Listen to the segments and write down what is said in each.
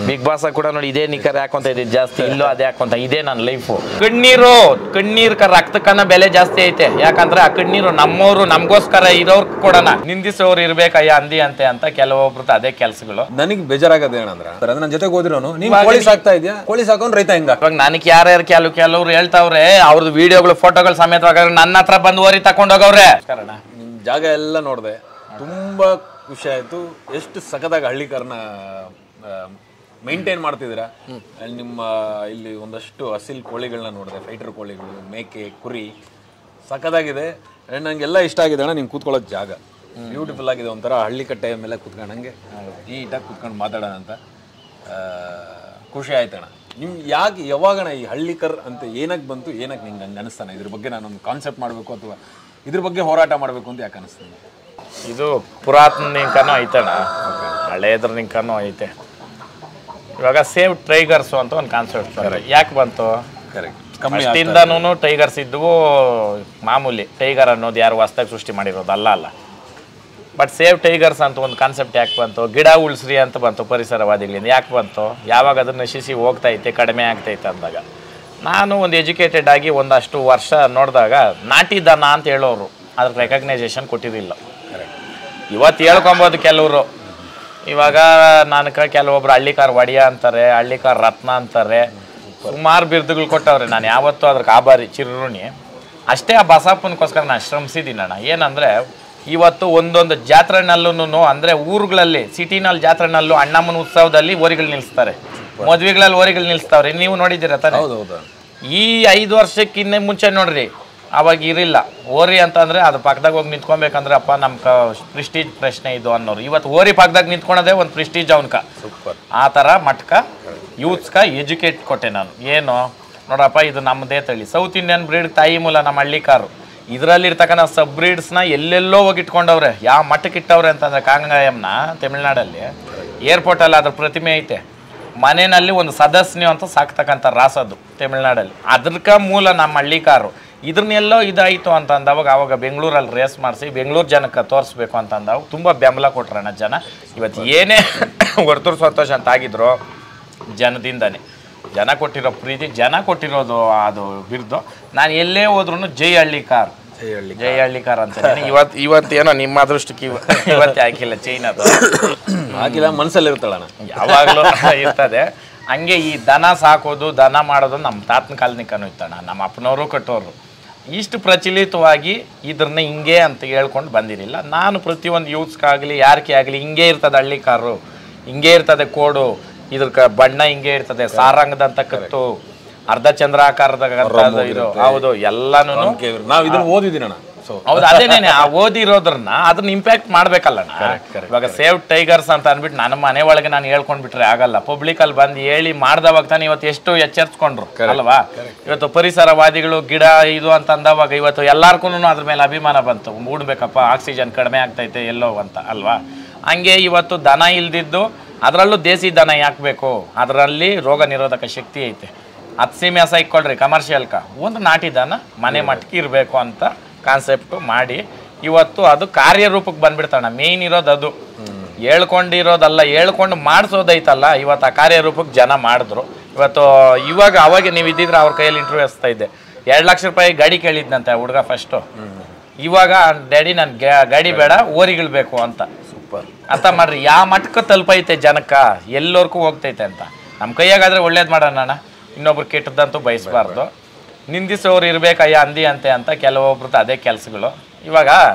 Big boss ಕೂಡ ನೋಡಿ ಇದೇ ನಿಖರ ಹಾಕೊಂತ ಇದ್ದಿದ್ದು ಜಾಸ್ತಿ, ಇಲ್ಲೋ ಅದೇ ಹಾಕೊಂತ, ಇದೇ ನನ್ನ ಲೈಫು. ಕಣ್ಣೀರ್ ರಕ್ತಕ್ಕನ್ನ ಬೆಲೆ ಜಾಸ್ತಿ ಐತೆ. ಯಾಕಂದ್ರೆ ಆ ಕಣ್ಣೀರು ನಮ್ಮವ್ರು ನಮಗೋಸ್ಕರ ಇರೋರ್ ಕೊಡೋಣ, ನಿಂದಿಸೋರು ಇರ್ಬೇಕಯ್ಯ ಅಂದಿ ಅಂತೆ ಅಂತ ಕೆಲವೊಬ್ರದ್ದು ಅದೇ ಕೆಲ್ಸಗಳು. ನನಗೆ ಬೇಜಾರಾಗದೆ ಏನಂದ್ರೆ ನನ್ನ ಜೊತೆಗೆ ಹೋದಿರೋನು ನೀನ್ ಕೋಳಿ ಸಾಕ್ತಾ ಇದೆಯಾ, ಕೋಳಿ ಸಾಕೊಂಡ್ ರೈತ ಹೆಂಗ? ಇವಾಗ ನನಗೆ ಯಾರ್ಯಾರು ಕೆಲವ್ರು ಹೇಳ್ತಾವ್ರೆ ಅವ್ರದ್ದು ವಿಡಿಯೋಗಳು ಫೋಟೋಗಳು ಸಮೇತವಾಗ ನನ್ನ ಹತ್ರ ಬಂದು ಓರಿ ತಕೊಂಡೋಗವ್ರೆ. ನಿಮ್ ಜಾಗ ಎಲ್ಲ ನೋಡಿದೆ, ತುಂಬಾ ಖುಷಿ ಆಯ್ತು. ಎಷ್ಟು ಸಖತ್ತಾಗಿ ಹಳ್ಳಿಕಾರನ ಮೇಂಟೈನ್ ಮಾಡ್ತಿದ್ದೀರಾ. ನಿಮ್ಮ ಇಲ್ಲಿ ಒಂದಷ್ಟು ಅಸಿಲ್ ಕೋಳಿಗಳನ್ನ ನೋಡಿದೆ, ಫೈಟರ್ ಕೋಳಿಗಳು, ಮೇಕೆ, ಕುರಿ ಸಖತ್ತಾಗಿದೆ. ನಂಗೆಲ್ಲ ಇಷ್ಟ ಆಗಿದೆ ಅಣ್ಣ. ನಿಮ್ಗೆ ಕೂತ್ಕೊಳ್ಳೋಕೆ ಜಾಗ ಬ್ಯೂಟಿಫುಲ್ ಆಗಿದೆ. ಒಂಥರ ಹಳ್ಳಿ ಕಟ್ಟೆಯ ಮೇಲೆ ಕೂತ್ಕೊಂಡಂಗೆ ನೀಟಾಗಿ ಕೂತ್ಕೊಂಡು ಮಾತಾಡೋಣ ಅಂತ ಖುಷಿ ಆಯ್ತಣ್ಣ. ನಿಮ್ಗೆ ಯಾವಾಗಣ ಈ ಹಳ್ಳಿಕರ್ ಅಂತ ಏನಕ್ಕೆ ಬಂತು, ಏನಕ್ಕೆ ನಿಂಗೆ ಹಂಗೆ ಅನಿಸ್ತಾನೆ? ಇದ್ರ ಬಗ್ಗೆ ನಾನೊಂದು ಕಾನ್ಸೆಪ್ಟ್ ಮಾಡಬೇಕು ಅಥವಾ ಇದ್ರ ಬಗ್ಗೆ ಹೋರಾಟ ಮಾಡಬೇಕು ಅಂತ ಯಾಕೆ ಅನಿಸ್ತಾನೆ? ಇದು ಪುರಾತನ ನಿಂಕನೂ ಐತಣ್ಣ, ಹಳೇದ್ರ ನಿಂಕನೂ ಐತೆ. ಇವಾಗ ಸೇವ್ ಟೈಗರ್ಸು ಅಂತ ಒಂದು ಕಾನ್ಸೆಪ್ಟ್ ಯಾಕೆ ಬಂತು? ಕರೆಕ್ಟಿಂದನೂ ಟೈಗರ್ಸ್ ಇದ್ವು, ಮಾಮೂಲಿ ಟೈಗರ್ ಅನ್ನೋದು ಯಾರು ಹೊಸ್ದಾಗಿ ಸೃಷ್ಟಿ ಮಾಡಿರೋದು ಅಲ್ಲ. ಬಟ್ ಸೇವ್ ಟೈಗರ್ಸ್ ಅಂತ ಒಂದು ಕಾನ್ಸೆಪ್ಟ್ ಯಾಕೆ ಬಂತು? ಗಿಡ ಉಳಿಸ್ರಿ ಅಂತ ಬಂತು ಪರಿಸರವಾದಿಗಳಿಂದ. ಯಾಕೆ ಬಂತು? ಯಾವಾಗ ಅದನ್ನು ನಶಿಸಿ ಹೋಗ್ತೈತೆ, ಕಡಿಮೆ ಆಗ್ತೈತೆ ಅಂದಾಗ ನಾನು ಒಂದು ಎಜುಕೇಟೆಡ್ ಆಗಿ ಒಂದಷ್ಟು ವರ್ಷ ನೋಡಿದಾಗ ನಾಟಿ ದನ ಅಂತ ಹೇಳೋರು ಅದ್ರ ರೆಕಗ್ನೈಸೇಷನ್ ಕೊಟ್ಟಿರಲಿಲ್ಲ. ಇವತ್ತು ಹೇಳ್ಕೊಬೋದು ಕೆಲವರು. ಇವಾಗ ನಾನು ಕೆಲವೊಬ್ರು ಹಳ್ಳಿಕಾರ್ ಒಡೆಯ ಅಂತಾರೆ, ಹಳ್ಳಿಕಾರ್ ರತ್ನ ಅಂತಾರೆ, ಸುಮಾರು ಬಿರುದುಗಳು ಕೊಟ್ಟವ್ರೆ. ನಾನು ಯಾವತ್ತೂ ಅದ್ರಕ್ಕೆ ಆಭಾರಿ, ಚಿರುಣಿ. ಅಷ್ಟೇ ಆ ಬಸಪ್ಪನಿಗೋಸ್ಕರ ನಾನು ಶ್ರಮಿಸಿದ್ದೀನಿ ಅಣ್ಣ. ಏನಂದರೆ ಇವತ್ತು ಒಂದೊಂದು ಜಾತ್ರೆನಲ್ಲೂ ಅಂದರೆ ಊರುಗಳಲ್ಲಿ, ಸಿಟಿನಲ್ಲಿ ಜಾತ್ರೆನಲ್ಲೂ ಅಣ್ಣಮ್ಮನ ಉತ್ಸವದಲ್ಲಿ ಓರಿಗಳು ನಿಲ್ಲಿಸ್ತಾರೆ, ಮದುವೆಗಳಲ್ಲಿ ಓರಿಗಳು ನಿಲ್ಲಿಸ್ತಾವ್ರೆ. ನೀವು ನೋಡಿದ್ದೀರ ತಾನೆ? ಈ 5 ವರ್ಷಕ್ಕಿಂತ ಮುಂಚೆ ನೋಡ್ರಿ, ಅವಾಗ ಇರಿಲ್ಲ ಓರಿ ಅಂತಂದರೆ ಅದು ಪಕ್ಕದಾಗ ಹೋಗಿ ನಿಂತ್ಕೊಬೇಕಂದ್ರೆ ಅಪ್ಪ ನಮ್ಮ ಪ್ರಿಸ್ಟೀಜ್ ಪ್ರಶ್ನೆ ಇದು ಅನ್ನೋರು. ಇವತ್ತು ಓರಿ ಪಕ್ಕದಾಗ ನಿಂತ್ಕೊಳೋದೇ ಒಂದು ಪ್ರಿಸ್ಟೀಜ್ ಅವನ್ಕ. ಆ ಥರ ಮಟ್ಕ ಯೂತ್ಸ್ಕ ಎಜುಕೇಟ್ ಕೊಟ್ಟೆ ನಾನು. ಏನು ನೋಡಪ್ಪ, ಇದು ನಮ್ಮದೇ ತಳಿ, ಸೌತ್ ಇಂಡಿಯನ್ ಬ್ರೀಡ್ ತಾಯಿ ಮೂಲ ನಮ್ಮ ಹಳ್ಳಿಕಾರು. ಇದರಲ್ಲಿರ್ತಕ್ಕಂಥ ಸಬ್ ಬ್ರೀಡ್ಸ್ನ ಎಲ್ಲೆಲ್ಲೋ ಹೋಗಿ ಇಟ್ಕೊಂಡವ್ರೆ. ಯಾವ ಮಟ್ಟಕ್ಕೆ ಇಟ್ಟವ್ರೆ ಅಂತಂದರೆ ಕಾಂಗಾಯಂನ ತಮಿಳ್ನಾಡಲ್ಲಿ ಏರ್ಪೋರ್ಟಲ್ಲಿ ಅದ್ರ ಪ್ರತಿಮೆ ಐತೆ. ಮನೆಯಲ್ಲಿ ಒಂದು ಸದಸ್ಯನು ಅಂತ ಸಾಕ್ತಕ್ಕಂಥ ರಾಸದು ತಮಿಳ್ನಾಡಲ್ಲಿ. ಅದ್ರಕ ಮೂಲ ನಮ್ಮ ಹಳ್ಳಿಕಾರು. ಇದನ್ನೆಲ್ಲೋ ಇದಾಯಿತು ಅಂತಂದವಾಗ ಅವಾಗ ಬೆಂಗಳೂರಲ್ಲಿ ರೇಸ್ ಮಾಡಿಸಿ ಬೆಂಗಳೂರು ಜನಕ್ಕೆ ತೋರಿಸ್ಬೇಕು ಅಂತಂದವಾಗ ತುಂಬ ಬೆಂಬಲ ಕೊಟ್ರಣ್ಣ ಜನ. ಇವತ್ತು ಏನೇ ಹೊರತೂರು ಸಂತೋಷ ಅಂತ ಆಗಿದ್ರು ಜನದಿಂದನೇ. ಜನ ಕೊಟ್ಟಿರೋ ಪ್ರೀತಿ, ಜನ ಕೊಟ್ಟಿರೋದು ಅದು ಬಿರುದು. ನಾನು ಎಲ್ಲೇ ಹೋದ್ರೂ ಜೈ ಹಳ್ಳಿಕಾರ್ ಅಂತ. ಇವತ್ತೇನೋ ನಿಮ್ಮ ಅದೃಷ್ಟಕ್ಕೆ ಇವತ್ತೇ ಹಾಕಿಲ್ಲ ಚೈನ್, ಅದು ಹಾಕಿಲ್ಲ, ಮನಸ್ಸಲ್ಲಿ ಇರ್ತಾಳಣ್ಣ, ಯಾವಾಗಲೂ ಇರ್ತದೆ. ಹಂಗೆ ಈ ದನ ಸಾಕೋದು, ದನ ಮಾಡೋದು ನಮ್ಮ ತಾತನ ಕಾಲನಿಕನೂ ಇತ್ತಣ್ಣ, ನಮ್ಮ ಅಪ್ಪನವರು ಕಟ್ಟೋರು. ಇಷ್ಟು ಪ್ರಚಲಿತವಾಗಿ ಇದ್ರನ್ನ ಹಿಂಗೆ ಅಂತ ಹೇಳ್ಕೊಂಡು ಬಂದಿರಲಿಲ್ಲ. ನಾನು ಪ್ರತಿಯೊಂದು ಯೂತ್ಸ್ಗಾಗಲಿ ಯಾರಿಕೆ ಆಗಲಿ ಹಿಂಗೆ ಇರ್ತದೆ ಹಳ್ಳಿಕಾರು, ಹಿಂಗೆ ಇರ್ತದೆ ಕೋಡು, ಇದ್ರ ಬಣ್ಣ ಹಿಂಗೆ ಇರ್ತದೆ, ಸಾರಂಗದಂತ ಕತ್ತು, ಅರ್ಧ ಚಂದ್ರಾಕಾರದ ಇದು, ಹೌದು ಎಲ್ಲಾನು ನಾವು ಇದನ್ನ ಓದಿದ್ದೀನಣ್ಣ. ಹೌದು, ಅದೇನೇನೆ ಆ ಓದಿರೋದ್ರನ್ನ ಅದನ್ನ ಇಂಪ್ಯಾಕ್ಟ್ ಮಾಡ್ಬೇಕಲ್ಲ. ಇವಾಗ ಸೇವ್ ಟೈಗರ್ಸ್ ಅಂತ ಅಂದ್ಬಿಟ್ಟು ನನ್ನ ಮನೆ ಒಳಗೆ ನಾನು ಹೇಳ್ಕೊಂಡ್ಬಿಟ್ರೆ ಆಗಲ್ಲ. ಪಬ್ಲಿಕ್ ಅಲ್ಲಿ ಬಂದು ಹೇಳಿ ಮಾಡ್ದವಾಗ ತಾನೆ ಇವತ್ತು ಎಷ್ಟು ಎಚ್ಚರಿಸ್ಕೊಂಡ್ರು ಅಲ್ವಾ. ಇವತ್ತು ಪರಿಸರವಾದಿಗಳು ಗಿಡ ಇದು ಅಂತ ಅಂದವಾಗ ಇವತ್ತು ಎಲ್ಲಾರ್ಗು ಅದ್ರ ಮೇಲೆ ಅಭಿಮಾನ ಬಂತು. ಮೂಡ್ಬೇಕಪ್ಪ, ಆಕ್ಸಿಜನ್ ಕಡಿಮೆ ಆಗ್ತೈತೆ ಎಲ್ಲೋ ಅಂತ ಅಲ್ವಾ. ಹಂಗೆ ಇವತ್ತು ದನ ಇಲ್ದಿದ್ದು, ಅದರಲ್ಲೂ ದೇಸಿ ದನ ಯಾಕಬೇಕು, ಅದರಲ್ಲಿ ರೋಗ ನಿರೋಧಕ ಶಕ್ತಿ ಐತೆ. 10 ಸೀಮೆ ಹಸ ಇಕ್ಕೊಳ್ರಿ ಕಮರ್ಷಿಯಲ್ಕ, ಒಂದು ನಾಟಿ ದನ ಮನೆ ಮಟ್ಟಿಗೆ ಇರಬೇಕು ಅಂತ ಕಾನ್ಸೆಪ್ಟು ಮಾಡಿ ಇವತ್ತು ಅದು ಕಾರ್ಯರೂಪಕ್ಕೆ ಬಂದ್ಬಿಡ್ತಾಣ. ಮೇಯ್ನ್ ಇರೋದು ಅದು, ಹೇಳ್ಕೊಂಡಿರೋದಲ್ಲ, ಹೇಳ್ಕೊಂಡು ಮಾಡಿಸೋದೈತಲ್ಲ. ಇವತ್ತು ಆ ಕಾರ್ಯರೂಪಕ್ಕೆ ಜನ ಮಾಡಿದ್ರು. ಇವಾಗ ಅವಾಗ ನೀವು ಇದ್ದಿದ್ರೆ ಅವ್ರ ಕೈಯಲ್ಲಿ ಇಂಟರ್ವ್ಯೂ ಹಚ್ತಾ ಇದ್ದೆ. 2 ಲಕ್ಷ ರೂಪಾಯಿ ಗಾಡಿ ಕೇಳಿದ್ನಂತೆ ಹುಡುಗ ಫಸ್ಟು. ಇವಾಗ ಡ್ಯಾಡಿ ನಾನು ಗಾಡಿ ಬೇಡ, ಓರಿಗಳು ಬೇಕು ಅಂತ. ಸೂಪರ್. ಅರ್ಥ ಮಾಡ್ರಿ ಯಾವ ಮಟ್ಟಕ್ಕೆ ತಲುಪೈತೆ ಜನಕ್ಕೆ, ಎಲ್ಲೋರ್ಗೂ ಹೋಗ್ತೈತೆ ಅಂತ. ನಮ್ಮ ಕೈಯಾಗಾದ್ರೆ ಒಳ್ಳೇದು ಮಾಡೋಣ ಅಣ್ಣ, ಇನ್ನೊಬ್ರು ಕೆಟ್ಟದ್ದಂತೂ ಬಯಸಬಾರ್ದು. ನಿಂದಿಸೋರು ಇರ್ಬೇಕಯ್ಯ ಅಂದಿ ಅಂತೆ ಅಂತ ಕೆಲವೊಬ್ರದ್ದು ಅದೇ ಕೆಲಸಗಳು. ಇವಾಗ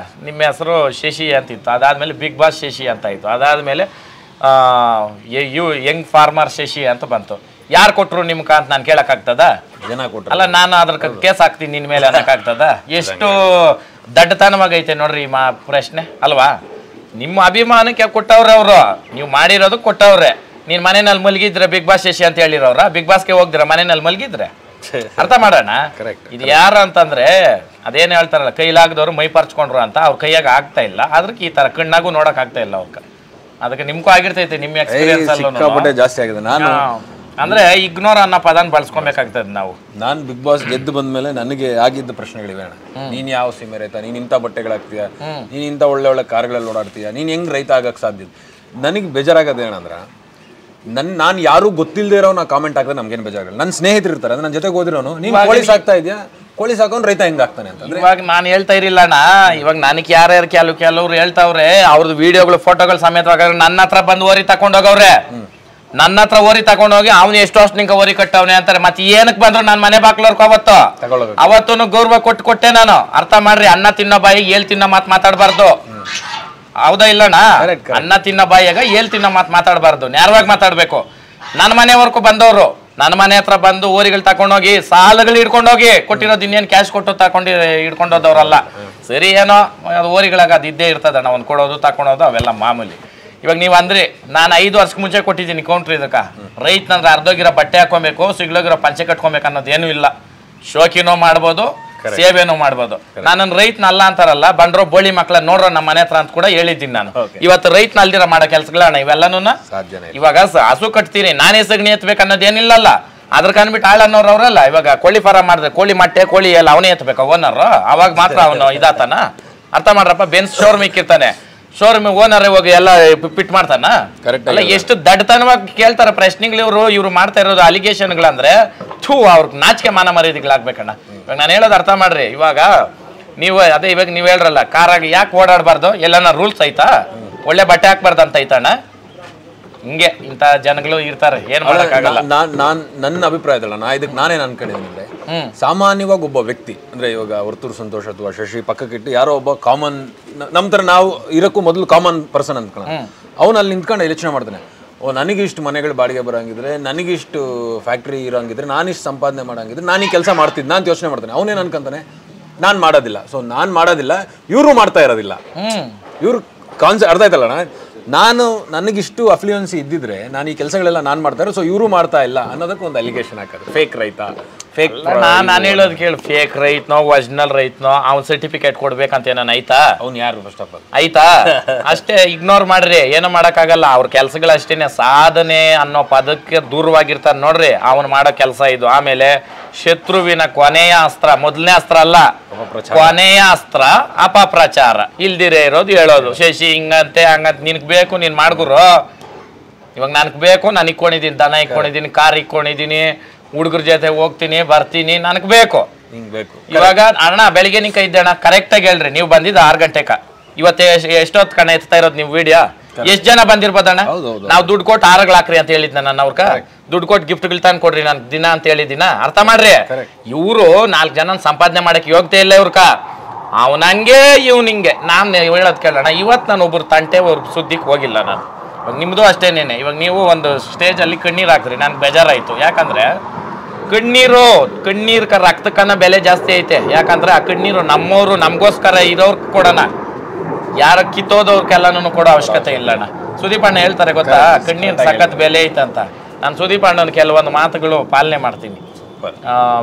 ನಿಮ್ಮ ಹೆಸರು ಶಶಿ ಅಂತಿತ್ತು, ಅದಾದಮೇಲೆ ಬಿಗ್ ಬಾಸ್ ಶಶಿ ಅಂತ ಇತ್ತು, ಅದಾದಮೇಲೆ ಯಂಗ್ ಫಾರ್ಮರ್ ಶಶಿ ಅಂತ ಬಂತು. ಯಾರು ಕೊಟ್ಟರು ನಿಮ್ಗೆ ಅಂತ ನಾನು ಕೇಳೋಕ್ಕಾಗ್ತದ? ಜನ ಕೊಟ್ಟರು. ಅಲ್ಲ, ನಾನು ಅದ್ರ ಕೇಸ್ ಹಾಕ್ತೀನಿ ನಿನ್ನ ಮೇಲೆ ಅನ್ನೋಕ್ಕಾಗ್ತದ? ಎಷ್ಟು ದಡ್ಡತನವಾಗೈತೆ ನೋಡ್ರಿ ಪ್ರಶ್ನೆ ಅಲ್ವಾ. ನಿಮ್ಮ ಅಭಿಮಾನಕ್ಕೆ ಕೊಟ್ಟವ್ರೆ ಅವರು, ನೀವು ಮಾಡಿರೋದು ಕೊಟ್ಟವ್ರೆ. ನೀನು ಮನೆಯಲ್ಲಿ ಮಲಗಿದ್ರೆ ಬಿಗ್ ಬಾಸ್ ಶಶಿ ಅಂತ ಹೇಳಿರೋರ, ಬಿಗ್ ಬಾಸ್ಗೆ ಹೋಗ್ದಿರ ಮನೆಯಲ್ಲಿ ಮಲಗಿದ್ರೆ ಅರ್ಥ ಮಾಡೋಣ. ಇದು ಯಾರು ಅಂತಂದ್ರೆ ಅದೇನು ಹೇಳ್ತಾರಲ್ಲ, ಕೈಲಾಗದವ್ರು ಮೈ ಪರ್ಚ್ಕೊಂಡ್ರು ಅಂತ. ಅವ್ರ ಕೈಯಾಗ ಆಗ್ತಾ ಇಲ್ಲ, ಅದಕ್ಕೆ ಈ ತರ ಕಣ್ಣಾಗೂ ನೋಡಕ್ ಆಗ್ತಾ ಇಲ್ಲ ಅವ್ಕ. ಅದಕ್ಕೆ ನಿಮ್ಗೂ ಆಗಿರ್ತೈತೆ ನಿಮ್ಮ ಎಕ್ಸ್ಪೀರಿಯನ್ಸ್ ಅಲ್ಲೂ ಜಾಸ್ತಿ ಆಗಿದೆ. ನಾನು ಅಂದ್ರೆ ಇಗ್ನೋರ್ ಅನ್ನೋ ಪದನ ಬಳಸ್ಕೊಬೇಕಾಗ್ತದೆ ನಾವು. ನಾನು ಬಿಗ್ ಬಾಸ್ ಗೆದ್ದು ಬಂದ್ಮೇಲೆ ನನಗೆ ಆಗಿದ್ದ ಪ್ರಶ್ನೆಗಳಿವೆ ಅಣ್ಣ. ನೀನ್ ಯಾವ ಸೀಮೆ ರೈತ, ನೀನ್ ಇಂಥ ಬಟ್ಟೆಗಳಾಗ್ತೀಯ, ನೀನ್ ಇಂಥ ಒಳ್ಳೆ ಒಳ್ಳೆ ಕಾರ್ಗಳಲ್ಲಿ ಓಡಾಡ್ತೀಯ, ನೀನ್ ಹೆಂಗ್ ರೈತ ಆಗಕ್ ಸಾಧ್ಯ? ನನಗೆ ಬೇಜಾರಾಗದೆ ಏನಂದ್ರ ನಾನು ಯಾರು ಗೊತ್ತಿಲ್ಲದೆ ಇರೋ ನಾ ಕಾಮೆಂಟ್ ಹಾಕಿದ್ರೆ ನಮ್ಗೇನು ಬೇಜಾರಲ್ಲ. ನನ್ನ ಸ್ನೇಹಿತರು ಇರ್ತಾರೆ, ನನ್ನ ಜೊತೆಗೆ ಹೋದಿರೋನು, ನೀನು ಕೋಳಿ ಸಾಕ್ತಾ ಇದೆಯಾ, ಕೋಳಿ ಸಾಕೋನ್ ರೈತ ಹೆಂಗಾಗ್ತಾನೆ ಅಂತ. ಇವಾಗ ನಾನು ಹೇಳ್ತಾ ಇರಲಿಲ್ಲ ಅಣ್ಣ, ಇವಾಗ ನನಗೆ ಯಾರ್ಯಾರು ಕೆಲವ್ರು ಹೇಳ್ತಾವ್ರೆ, ಅವ್ರದ್ದು ವಿಡಿಯೋಗಳು ಫೋಟೋಗಳು ಸಮೇತವಾಗ ನನ್ನ ಹತ್ರ ಬಂದು ಓರಿ ತಕೊಂಡೋಗವ್ರೆ. ನನ್ನ ಹತ್ರ ಓರಿ ತಗೊಂಡೋಗಿ ಅವ್ನು ಎಷ್ಟು ವರ್ಷ ನಿಂಗೆ ಓರಿ ಕಟ್ಟವ್ನೆ ಅಂತಾರೆ. ಮತ್ತೆ ಏನಕ್ಕೆ ಬಂದ್ರು ನಾನು ಮನೆ ಬಾಕ್ಲವ್ರಿಗೆ ಅವತ್ತು ಗೌರವ ಕೊಟ್ಟೆ ನಾನು. ಅರ್ಥ ಮಾಡ್ರಿ, ಅನ್ನ ತಿನ್ನೋ ಬಾಯಿಗೆ ಏಳ್ ತಿನ್ನೋ ಮಾತು ಮಾತಾಡಬಾರ್ದು. ಹೌದಾ ಇಲ್ಲಣ್ಣ? ಅನ್ನ ತಿನ್ನೋ ಬಾಯಿಯಾಗ ಏಳ್ ತಿನ್ನೋ ಮಾತು ಮಾತಾಡಬಾರ್ದು, ನೇರವಾಗಿ ಮಾತಾಡ್ಬೇಕು. ನನ್ನ ಮನೆವರೆಗೂ ಬಂದವರು ನನ್ನ ಮನೆ ಹತ್ರ ಬಂದು ಓರಿಗಳು ತಕೊಂಡೋಗಿ ಸಾಲಗಳು ಹಿಡ್ಕೊಂಡೋಗಿ ಕೊಟ್ಟಿರೋದು, ಇನ್ನೇನು ಕ್ಯಾಶ್ ಕೊಟ್ಟು ತಗೊಂಡು ಹಿಡ್ಕೊಂಡೋದವ್ರಲ್ಲ. ಸರಿ, ಏನೋ ಅದು ಓರಿಗಳಾಗ ಅದು ಇದ್ದೇ ಇರ್ತದಣ್ಣ, ಅವ್ನು ಕೊಡೋದು ತಕೊಳೋದು ಅವೆಲ್ಲ ಮಾಮೂಲಿ. ಇವಾಗ ನೀವು ಅಂದ್ರೆ ನಾನು 5 ವರ್ಷಕ್ಕೆ ಮುಂಚೆ ಕೊಟ್ಟಿದ್ದೀನಿ ಕೌಂಟ್ರ್ ಇದಕ್ಕೆ. ರೈತನಂದ್ರೆ ಅರ್ಧೋಗಿರೋ ಬಟ್ಟೆ ಹಾಕೊಬೇಕು, ಸಿಗ್ಲೋಗಿರೋ ಪಂಚೆ ಕಟ್ಕೊಬೇಕು ಅನ್ನೋದೇನು ಇಲ್ಲ. ಶೋಕಿನೂ ಮಾಡ್ಬೋದು, ಸೇವೆನೂ ಮಾಡ್ಬೋದು. ನಾನು ರೈತನಲ್ಲ ಅಂತಾರಲ್ಲ, ಬಂಡ್ರೋ ಬೋಳಿ ಮಕ್ಳ ನೋಡ್ರೋ ನಮ್ಮ ಮನೆ ಹತ್ರ ಅಂತ ಕೂಡ ಹೇಳಿದ್ದೀನಿ ನಾನು. ಇವತ್ತು ರೈತನ ಅಲ್ದಿರ ಮಾಡೋ ಕೆಲ್ಸಗಳಣ್ಣ ಇವೆಲ್ಲನೂ. ಇವಾಗ ಹಸು ಕಟ್ತೀನಿ, ನಾನೇ ಸಗಣಿ ಎತ್ಬೇಕು ಅನ್ನೋದೇನಿಲ್ಲಲ್ಲ. ಅದ್ರ ಕಂಡ್ಬಿಟ್ಟು ಆಳನ್ನೋರು ಅವರಲ್ಲ. ಇವಾಗ ಕೋಳಿ ಫಾರಂ ಮಾಡಿದ್ರೆ ಕೋಳಿ ಮೊಟ್ಟೆ ಕೋಳಿ ಎಲ್ಲ ಅವನೇ ಎತ್ಬೇಕು ಓನರ್, ಅವಾಗ ಮಾತ್ರ ಅವನು ಇದಾತಾನ. ಅರ್ಥ ಮಾಡ್ರಪ್ಪ. ಬೆನ್ಸ್ ಶೋರೂಮ್ ಇಕ್ಕಿರ್ತಾನೆ, ಶೋರೂಮ್ ಓನರ್ ಹೋಗಿ ಎಲ್ಲ ಪಿಟ್ ಮಾಡ್ತಾನ. ಅಲ್ಲ, ಎಷ್ಟು ದಡ್ತನವಾಗಿ ಕೇಳ್ತಾರೆ ಪ್ರಶ್ನೆಗಳು ಇವ್ರು ಮಾಡ್ತಾ ಇರೋದು ಅಲಿಗೇಷನ್ಗಳಂದ್ರೆ ಅವ್ರಿಗೆ ನಾಚಿಕೆ ಮಾನ ಮರ್ಯಾದೆಗಳಾಗ್ಬೇಕಣ್ಣ. ಇವಾಗ ನಾನು ಹೇಳೋದು ಅರ್ಥ ಮಾಡ್ರಿ. ಇವಾಗ ನೀವು ಅದೇ ಇವಾಗ ನೀವು ಹೇಳ್ರಲ್ಲ, ಕಾರಾಗಿ ಯಾಕೆ ಓಡಾಡಬಾರ್ದು, ಎಲ್ಲನ ರೂಲ್ಸ್ ಐತಾ? ಒಳ್ಳೆ ಬಟ್ಟೆ ಹಾಕ್ಬಾರ್ದು ಅಂತ ಐತಣ್ಣ. ಹಿಂಗೆ ಇಂಥ ಜನಗಳು ಇರ್ತಾರೆ, ಏನ್ ಮಾಡಕ್ಕಾಗಲ್ಲ. ನನ್ನ ಅಭಿಪ್ರಾಯದಲ್ಲ, ಇದಕ್ಕೆ ನಾನೇನು ಅನ್ಕೊಂಡಿದ್ದೀನಿ ಅಂದ್ರೆ, ಸಾಮಾನ್ಯವಾಗಿ ಒಬ್ಬ ವ್ಯಕ್ತಿ ಅಂದ್ರೆ ಇವಾಗ ವರ್ತೂರು ಸಂತೋಷ್ ಅಥವಾ ಶಶಿ ಪಕ್ಕಕ್ಕಿಟ್ಟು ಯಾರೋ ಒಬ್ಬ ಕಾಮನ್, ನಮ್ ತರ ನಾವು ಇರಕ್ಕೂ ಮೊದಲು ಕಾಮನ್ ಪರ್ಸನ್ ಅನ್ಕೋಣ. ಅವ್ನು ಅಲ್ಲಿ ನಿಂತ್ಕೊಂಡು ಯೋಚನೆ ಮಾಡ್ತಾನೆ, ಓ ನನಗಿಷ್ಟು ಮನೆಗಳು ಬಾಡಿಗೆ ಬರೋಂಗಿದ್ರೆ, ನನಗಿಷ್ಟು ಫ್ಯಾಕ್ಟ್ರಿ ಇರೋಂಗಿದ್ರೆ, ನಾನಿಷ್ಟು ಸಂಪಾದನೆ ಮಾಡೋಂಗಿದ್ರೆ ನಾನು ಈ ಕೆಲಸ ಮಾಡ್ತಿದ್ದೆ ಅಂತ ಯೋಚನೆ ಮಾಡ್ತಾನೆ. ಅವನೇನು ಅನ್ಕೊಂತಾನೆ, ನಾನು ಮಾಡೋದಿಲ್ಲ. ಸೊ ನಾನು ಮಾಡೋದಿಲ್ಲ, ಇವರು ಮಾಡ್ತಾ ಇರೋದಿಲ್ಲ. ಇವ್ರು ಅರ್ಥ ಆಯ್ತಲ್ಲ, ನನಗಿಷ್ಟು ಅಫ್ಲುಯೆನ್ಸಿ ಇದ್ದಿದ್ರೆ ನಾನು ಈ ಕೆಲಸಗಳೆಲ್ಲ ನಾನು ಮಾಡ್ತಾ ಇರೋ, ಸೊ ಇವರು ಮಾಡ್ತಾ ಇಲ್ಲ ಅನ್ನೋದಕ್ಕೆ ಒಂದು ಅಲಿಗೇಷನ್ ಹಾಕೋದು. ಫೇಕ್ ರೈತ, ಫೇಕ್. ನಾನು ಹೇಳೋದು ಕೇಳಿ, ಫೇಕ್ ರೈತನೋ ಒರಿಜಿನಲ್ ರೈತನೋ ಅವ್ನ ಸರ್ಟಿಫಿಕೇಟ್ ಕೊಡ್ಬೇಕಂತ ಏನಾನ ಐತಾ? ಅವ್ನು ಯಾರು ಫಸ್ಟ್ ಆಫ್ ಆಲ್ ಆಯ್ತಾ? ಅಷ್ಟೇ, ಇಗ್ನೋರ್ ಮಾಡ್ರಿ, ಏನೋ ಮಾಡೋಕ್ಕಾಗಲ್ಲ. ಅವ್ರ ಕೆಲ್ಸಗಳು ಅಷ್ಟೇನೆ. ಸಾಧನೆ ಅನ್ನೋ ಪದಕ್ಕೆ ದೂರವಾಗಿರ್ತಾರೆ ನೋಡ್ರಿ, ಅವನು ಮಾಡೋ ಕೆಲಸ ಇದು. ಆಮೇಲೆ ಶತ್ರುವಿನ ಕೊನೆಯ ಅಸ್ತ್ರ, ಮೊದಲನೇ ಅಸ್ತ್ರ ಅಲ್ಲ, ಕೊನೆಯ ಅಸ್ತ್ರ ಅಪಪ್ರಚಾರ. ಇಲ್ದಿರೇ ಇರೋದು ಹೇಳೋದು, ಶಶಿ ಹಿಂಗಂತೆ ಹಂಗಂತ, ನಿನ್ಗೆ ಬೇಕು ನೀನ್ ಮಾಡ್ಗುರು. ಇವಾಗ ನನಗೆ ಬೇಕು, ನಾನು ಇಕ್ಕೊಂಡಿದ್ದೀನಿ, ದನ ಇಕ್ಕೊಂಡಿದ್ದೀನಿ, ಕಾರ್ ಇಕ್ಕೊಂಡಿದ್ದೀನಿ, ಹುಡುಗರ ಜೊತೆ ಹೋಗ್ತೀನಿ ಬರ್ತೀನಿ, ನನಗೆ ಬೇಕು. ಇವಾಗ ಅಣ್ಣ ಬೆಳಿಗ್ಗೆ ನಿಂಕ ಇದ್ದೆ ಅಣ್ಣ, ಕರೆಕ್ಟಾಗಿ ಹೇಳ್ರಿ. ನೀವು ಬಂದಿದ್ದು 6 ಗಂಟೆಕ, ಇವತ್ತೇ ಎಷ್ಟೊತ್ತು ಕಣ ಎತ್ತಾ ಇರೋದು ನೀವು ವಿಡಿಯೋ? ಎಷ್ಟು ಜನ ಬಂದಿರ್ಬೋದಣ್ಣ? ನಾವು ದುಡ್ಡು ಕೊಟ್ಟು ಆರಗಳು ಹಾಕ್ರಿ ಅಂತ ಹೇಳಿದ್ನ ನಾನು. ಅವ್ರಕ ದುಡ್ಡು ಕೊಟ್ಟು ಗಿಫ್ಟ್ಗಳು ತಂದು ಕೊಡ್ರಿ ನನ್ ದಿನ ಅಂತ ಹೇಳಿದಿನ. ಅರ್ಥ ಮಾಡ್ರಿ, ಇವರು 4 ಜನ ಸಂಪಾದನೆ ಮಾಡಕ್ಕೆ ಯೋಗ್ಯತೆ ಇಲ್ಲ ಇವ್ರಕ. ಅವನಂಗೆ ಇವ್ನಿಂಗೆ. ನಾನು ಹೇಳೋದು ಕೇಳೋಣ, ಇವತ್ತು ನಾನು ಒಬ್ರು ತಂಟೆ ಸುದ್ದಿಗೆ ಹೋಗಿಲ್ಲ ನಾನು. ಇವಾಗ ನಿಮ್ಮದು ಅಷ್ಟೇನೇನೆ. ಇವಾಗ ನೀವು ಒಂದು ಸ್ಟೇಜಲ್ಲಿ ಕಣ್ಣೀರು ಹಾಕ್ರಿ, ನನ್ಗೆ ಬೇಜಾರಾಯಿತು. ಯಾಕಂದರೆ ಕಣ್ಣೀರು ರಕ್ತಕ್ಕನ್ನ ಬೆಲೆ ಜಾಸ್ತಿ ಐತೆ. ಯಾಕಂದರೆ ಆ ಕಣ್ಣೀರು ನಮ್ಮವರು ನಮಗೋಸ್ಕರ ಇರೋರ್ಗೆ ಕೊಡೋಣ, ಯಾರ ಕಿತ್ತೋದವ್ರಿಗೆಲ್ಲನೂ ಕೊಡೋ ಅವಶ್ಯಕತೆ ಇಲ್ಲ ಅಣ್ಣ. ಸುದೀಪ್ ಅಣ್ಣ ಹೇಳ್ತಾರೆ ಗೊತ್ತಾ, ಕಣ್ಣೀರು ಸಖತ್ ಬೆಲೆ ಐತಂತ. ನಾನು ಸುದೀಪ್ ಅಣ್ಣನ ಕೆಲವೊಂದು ಮಾತುಗಳು ಪಾಲನೆ ಮಾಡ್ತೀನಿ.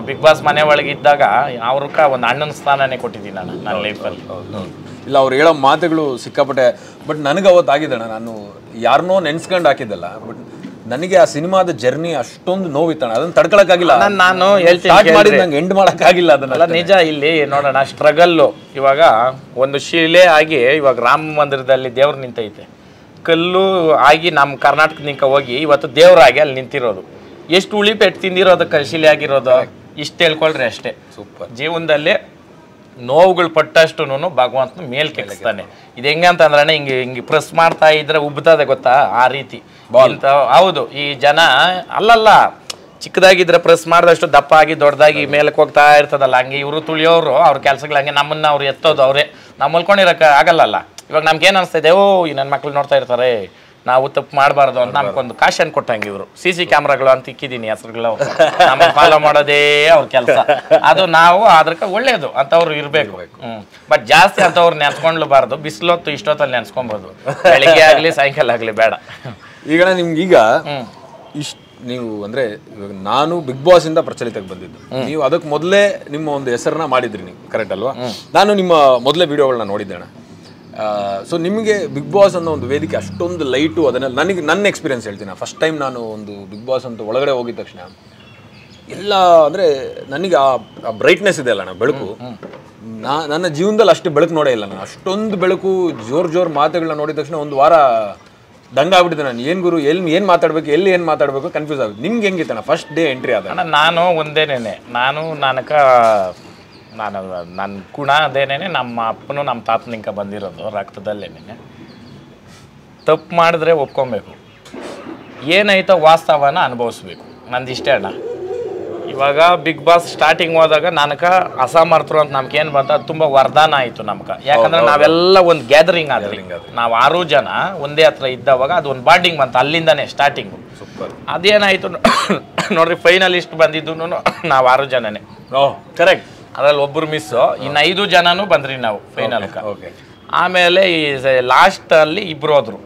ಬಿಗ್ ಬಾಸ್ ಮನೆ ಒಳಗೆ ಇದ್ದಾಗ ಅವ್ರಕ್ಕ ಒಂದು ಅಣ್ಣನ ಸ್ಥಾನನೇ ಕೊಟ್ಟಿದ್ದೀನಿ ನಾನು ನನ್ನ ಲೈಫಲ್ಲಿ. ಇಲ್ಲ, ಅವ್ರು ಹೇಳೋ ಮಾತುಗಳು ಸಿಕ್ಕಾಪಟ್ಟೆ. ಬಟ್ ನನಗೆ ಅವತ್ತು ಆಗಿದ್ದಣ್ಣ, ನಾನು ಯಾರನ್ನೋ ನೆನ್ಸ್ಕೊಂಡು ಹಾಕಿದ್ದಲ್ಲ, ಬಟ್ ನನಗೆ ಆ ಸಿನಿಮಾದ ಜರ್ನಿ ಅಷ್ಟೊಂದು ನೋವಿತ್ತಣ್ಣ, ಅದನ್ನ ತಡ್ಕೊಳಕ್ಕಾಗಿಲ್ಲ. ನಾನು ಹೇಳ್ತೀನಿ, ನಂಗೆ ಎಂಡ್ ಮಾಡೋಕ್ಕಾಗಿಲ್ಲ ಅದನ್ನೆಲ್ಲ. ನಿಜ. ಇಲ್ಲಿ ನೋಡೋಣ, ಸ್ಟ್ರಗಲ್ಲು. ಇವಾಗ ಒಂದು ಶಿಲೆ ಆಗಿ ಇವಾಗ ರಾಮ ಮಂದಿರದಲ್ಲಿ ದೇವ್ರು ನಿಂತೈತೆ, ಕಲ್ಲು ಆಗಿ ನಮ್ಮ ಕರ್ನಾಟಕ ನಿಂಕ ಹೋಗಿ ಇವತ್ತು ದೇವರಾಗಿ ಅಲ್ಲಿ ನಿಂತಿರೋದು. ಎಷ್ಟು ಉಳಿಪೆಟ್ಟು ತಿಂದಿರೋದಕ್ಕೆ ಶಿಲೆ ಆಗಿರೋದು, ಇಷ್ಟು ಹೇಳ್ಕೊಳ್ರಿ ಅಷ್ಟೇ. ಸೂಪರ್. ಜೀವನದಲ್ಲಿ ನೋವುಗಳು ಪಟ್ಟಷ್ಟು ಭಗವಂತನ ಮೇಲ್ ಕೆಡಿಸ್ತಾನೆ. ಇದು ಹೆಂಗಂತಂದ್ರೆ ಹಿಂಗೆ ಪ್ರೆಸ್ ಮಾಡ್ತಾ ಇದ್ರೆ ಉಬ್ತದೆ ಗೊತ್ತಾ, ಆ ರೀತಿ. ಹೌದು, ಈ ಜನ ಅಲ್ಲಲ್ಲ, ಚಿಕ್ಕದಾಗಿದ್ರೆ ಪ್ರೆಸ್ ಮಾಡಿದಷ್ಟು ದಪ್ಪ ಆಗಿ ದೊಡ್ಡದಾಗಿ ಮೇಲಕ್ಕೆ ಹೋಗ್ತಾ ಇರ್ತದಲ್ಲ, ಹಂಗೆ ಇವರು ತುಳಿಯೋರು ಅವ್ರ ಕೆಲ್ಸಗಳು ಹಂಗೆ ನಮ್ಮನ್ನ ಅವ್ರು ಎತ್ತೋದು ಅವರೇ. ನಾವು ಮಲ್ಕೊಂಡಿರಕ್ಕೆ ಆಗಲ್ಲಲ್ಲ. ಇವಾಗ ನಮ್ಗೇನು ಅನಿಸ್ತಿದೆ, ಈ ನನ್ನ ಮಕ್ಳು ನೋಡ್ತಾ ಇರ್ತಾರೆ, ನಾವು ತಪ್ಪು ಮಾಡಬಾರ್ದು ಅಂತ ನಮ್ಗೊಂದು ಕಾಶನ್ ಕೊಟ್ಟಂಗೆ ಇವರು. CC ಕ್ಯಾಮ್ರಾಗಳು ಅಂತ ಇಕ್ಕಿದ್ದೀನಿ ಹೆಸರುಗಳು, ನಮ್ಮನ್ನು ಫಾಲೋ ಮಾಡೋದೇ ಅವ್ರ ಕೆಲಸ. ಅದು ನಾವು ಅದಕ್ಕೆ ಒಳ್ಳೇದು ಅಂತವ್ರು ಇರಬೇಕು. ಬಟ್ ಜಾಸ್ತಿ ಅಂತವ್ರು ನೆನ್ಸ್ಕೊಂಡ್ಲಬಾರ್ದು. ಬಿಸಿಲೊತ್ತು ಇಷ್ಟೊತ್ತಲ್ಲಿ ನೆನ್ಸ್ಕೊಬೋದು, ಬೆಳಿಗ್ಗೆ ಆಗಲಿ ಸಾಯಂಕಾಲ ಆಗಲಿ ಬೇಡ. ಈಗ ನಿಮ್ಗೀಗ ಇಷ್ಟು ನೀವು ಅಂದ್ರೆ ಇವಾಗ ನಾನು ಬಿಗ್ ಬಾಸ್ ಇಂದ ಪ್ರಚಲಿತಕ್ಕೆ ಬಂದಿದ್ದು, ನೀವು ಅದಕ್ಕೆ ಮೊದಲೇ ನಿಮ್ಮ ಒಂದು ಹೆಸರನ್ನ ಮಾಡಿದ್ರಿ ನೀವು, ಕರೆಕ್ಟ್ ಅಲ್ವಾ? ನಾನು ನಿಮ್ಮ ಮೊದಲೇ ವಿಡಿಯೋಗಳನ್ನ ನೋಡಿದ್ದೇನೆ. ಸೊ ನಿಮಗೆ ಬಿಗ್ ಬಾಸ್ ಅನ್ನೋ ಒಂದು ವೇದಿಕೆ ಅಷ್ಟೊಂದು ಲೈಟು, ಅದನ್ನೆಲ್ಲ ನನ್ನ ಎಕ್ಸ್ಪೀರಿಯನ್ಸ್ ಹೇಳ್ತೀನಿ. ಫಸ್ಟ್ ಟೈಮ್ ನಾನು ಒಂದು ಬಿಗ್ ಬಾಸ್ ಅಂತ ಒಳಗಡೆ ಹೋಗಿದ ತಕ್ಷಣ ಎಲ್ಲ ಅಂದರೆ ನನಗೆ ಆ ಬ್ರೈಟ್ನೆಸ್ ಇದೆ ಅಲ್ಲ ಅಣ್ಣ, ಬೆಳಕು. ನನ್ನ ಜೀವನದಲ್ಲಿ ಅಷ್ಟು ಬೆಳಕು ನೋಡೇ ಇಲ್ಲ ನಾನು. ಅಷ್ಟೊಂದು ಬೆಳಕು, ಜೋರು ಮಾತುಗಳನ್ನ ನೋಡಿದ ತಕ್ಷಣ ಒಂದು ವಾರ ದಂಗ ಆಗ್ಬಿಟ್ಟಿದೆ. ನಾನು ಏನು ಗುರು ಏನು ಮಾತಾಡ್ಬೇಕು, ಎಲ್ಲಿ ಏನು ಮಾತಾಡಬೇಕು ಕನ್ಫ್ಯೂಸ್ ಆಗುತ್ತೆ. ನಿಮ್ಗೆ ಹೆಂಗಿತ್ತಣ್ಣ ಫಸ್ಟ್ ಡೇ ಎಂಟ್ರಿ ಆದ? ನಾನು ಒಂದೇನೇನೆ, ನಾನು ನನ್ನ ಗುಣ ಅದೇನೇನೆ, ನಮ್ಮ ಅಪ್ಪನು ನಮ್ಮ ತಾತನಿಂಕ ಬಂದಿರೋದು ರಕ್ತದಲ್ಲೇನೆ. ತಪ್ಪು ಮಾಡಿದ್ರೆ ಒಪ್ಕೊಬೇಕು, ಏನಾಯ್ತೋ ವಾಸ್ತವನ ಅನುಭವಿಸ್ಬೇಕು, ನಂದಿಷ್ಟೇ ಅಣ್ಣ. ಇವಾಗ ಬಿಗ್ ಬಾಸ್ ಸ್ಟಾರ್ಟಿಂಗ್ ಹೋದಾಗ ನನಗೆ ಅಸಮರ್ಥರು ಅಂತ ನಮ್ಗೆ ಏನು ಬಂತ, ಅದು ತುಂಬ ವರದಾನ ಆಯಿತು ನಮ್ಗೆ. ಯಾಕಂದ್ರೆ ನಾವೆಲ್ಲ ಒಂದು ಗ್ಯಾದರಿಂಗ್ ಆದ್ರಿ, ನಾವು 6 ಜನ ಒಂದೇ ಹತ್ರ ಇದ್ದವಾಗ ಅದು ಒಂದು ಬಾಂಡಿಂಗ್ ಬಂತು, ಅಲ್ಲಿಂದಾನೆ ಸ್ಟಾರ್ಟಿಂಗು. ಸೂಪರ್. ಅದೇನಾಯಿತು ನೋಡ್ರಿ, ಫೈನಲಿಸ್ಟ್ ಬಂದಿದ್ದು ನಾವು 6 ಜನನೇ. ಕರೆಕ್ಟ್. ಅದ್ರಲ್ಲಿ ಒಬ್ಬರು ಮಿಸ್ಸು, ಇನ್ನು 5 ಜನನೂ ಬಂದ್ರಿ ನಾವು ಫೈನಲ್ಗೆ. ಓಕೆ. ಆಮೇಲೆ ಈ ಲಾಸ್ಟಲ್ಲಿ 2 ಹೋದ್ರು,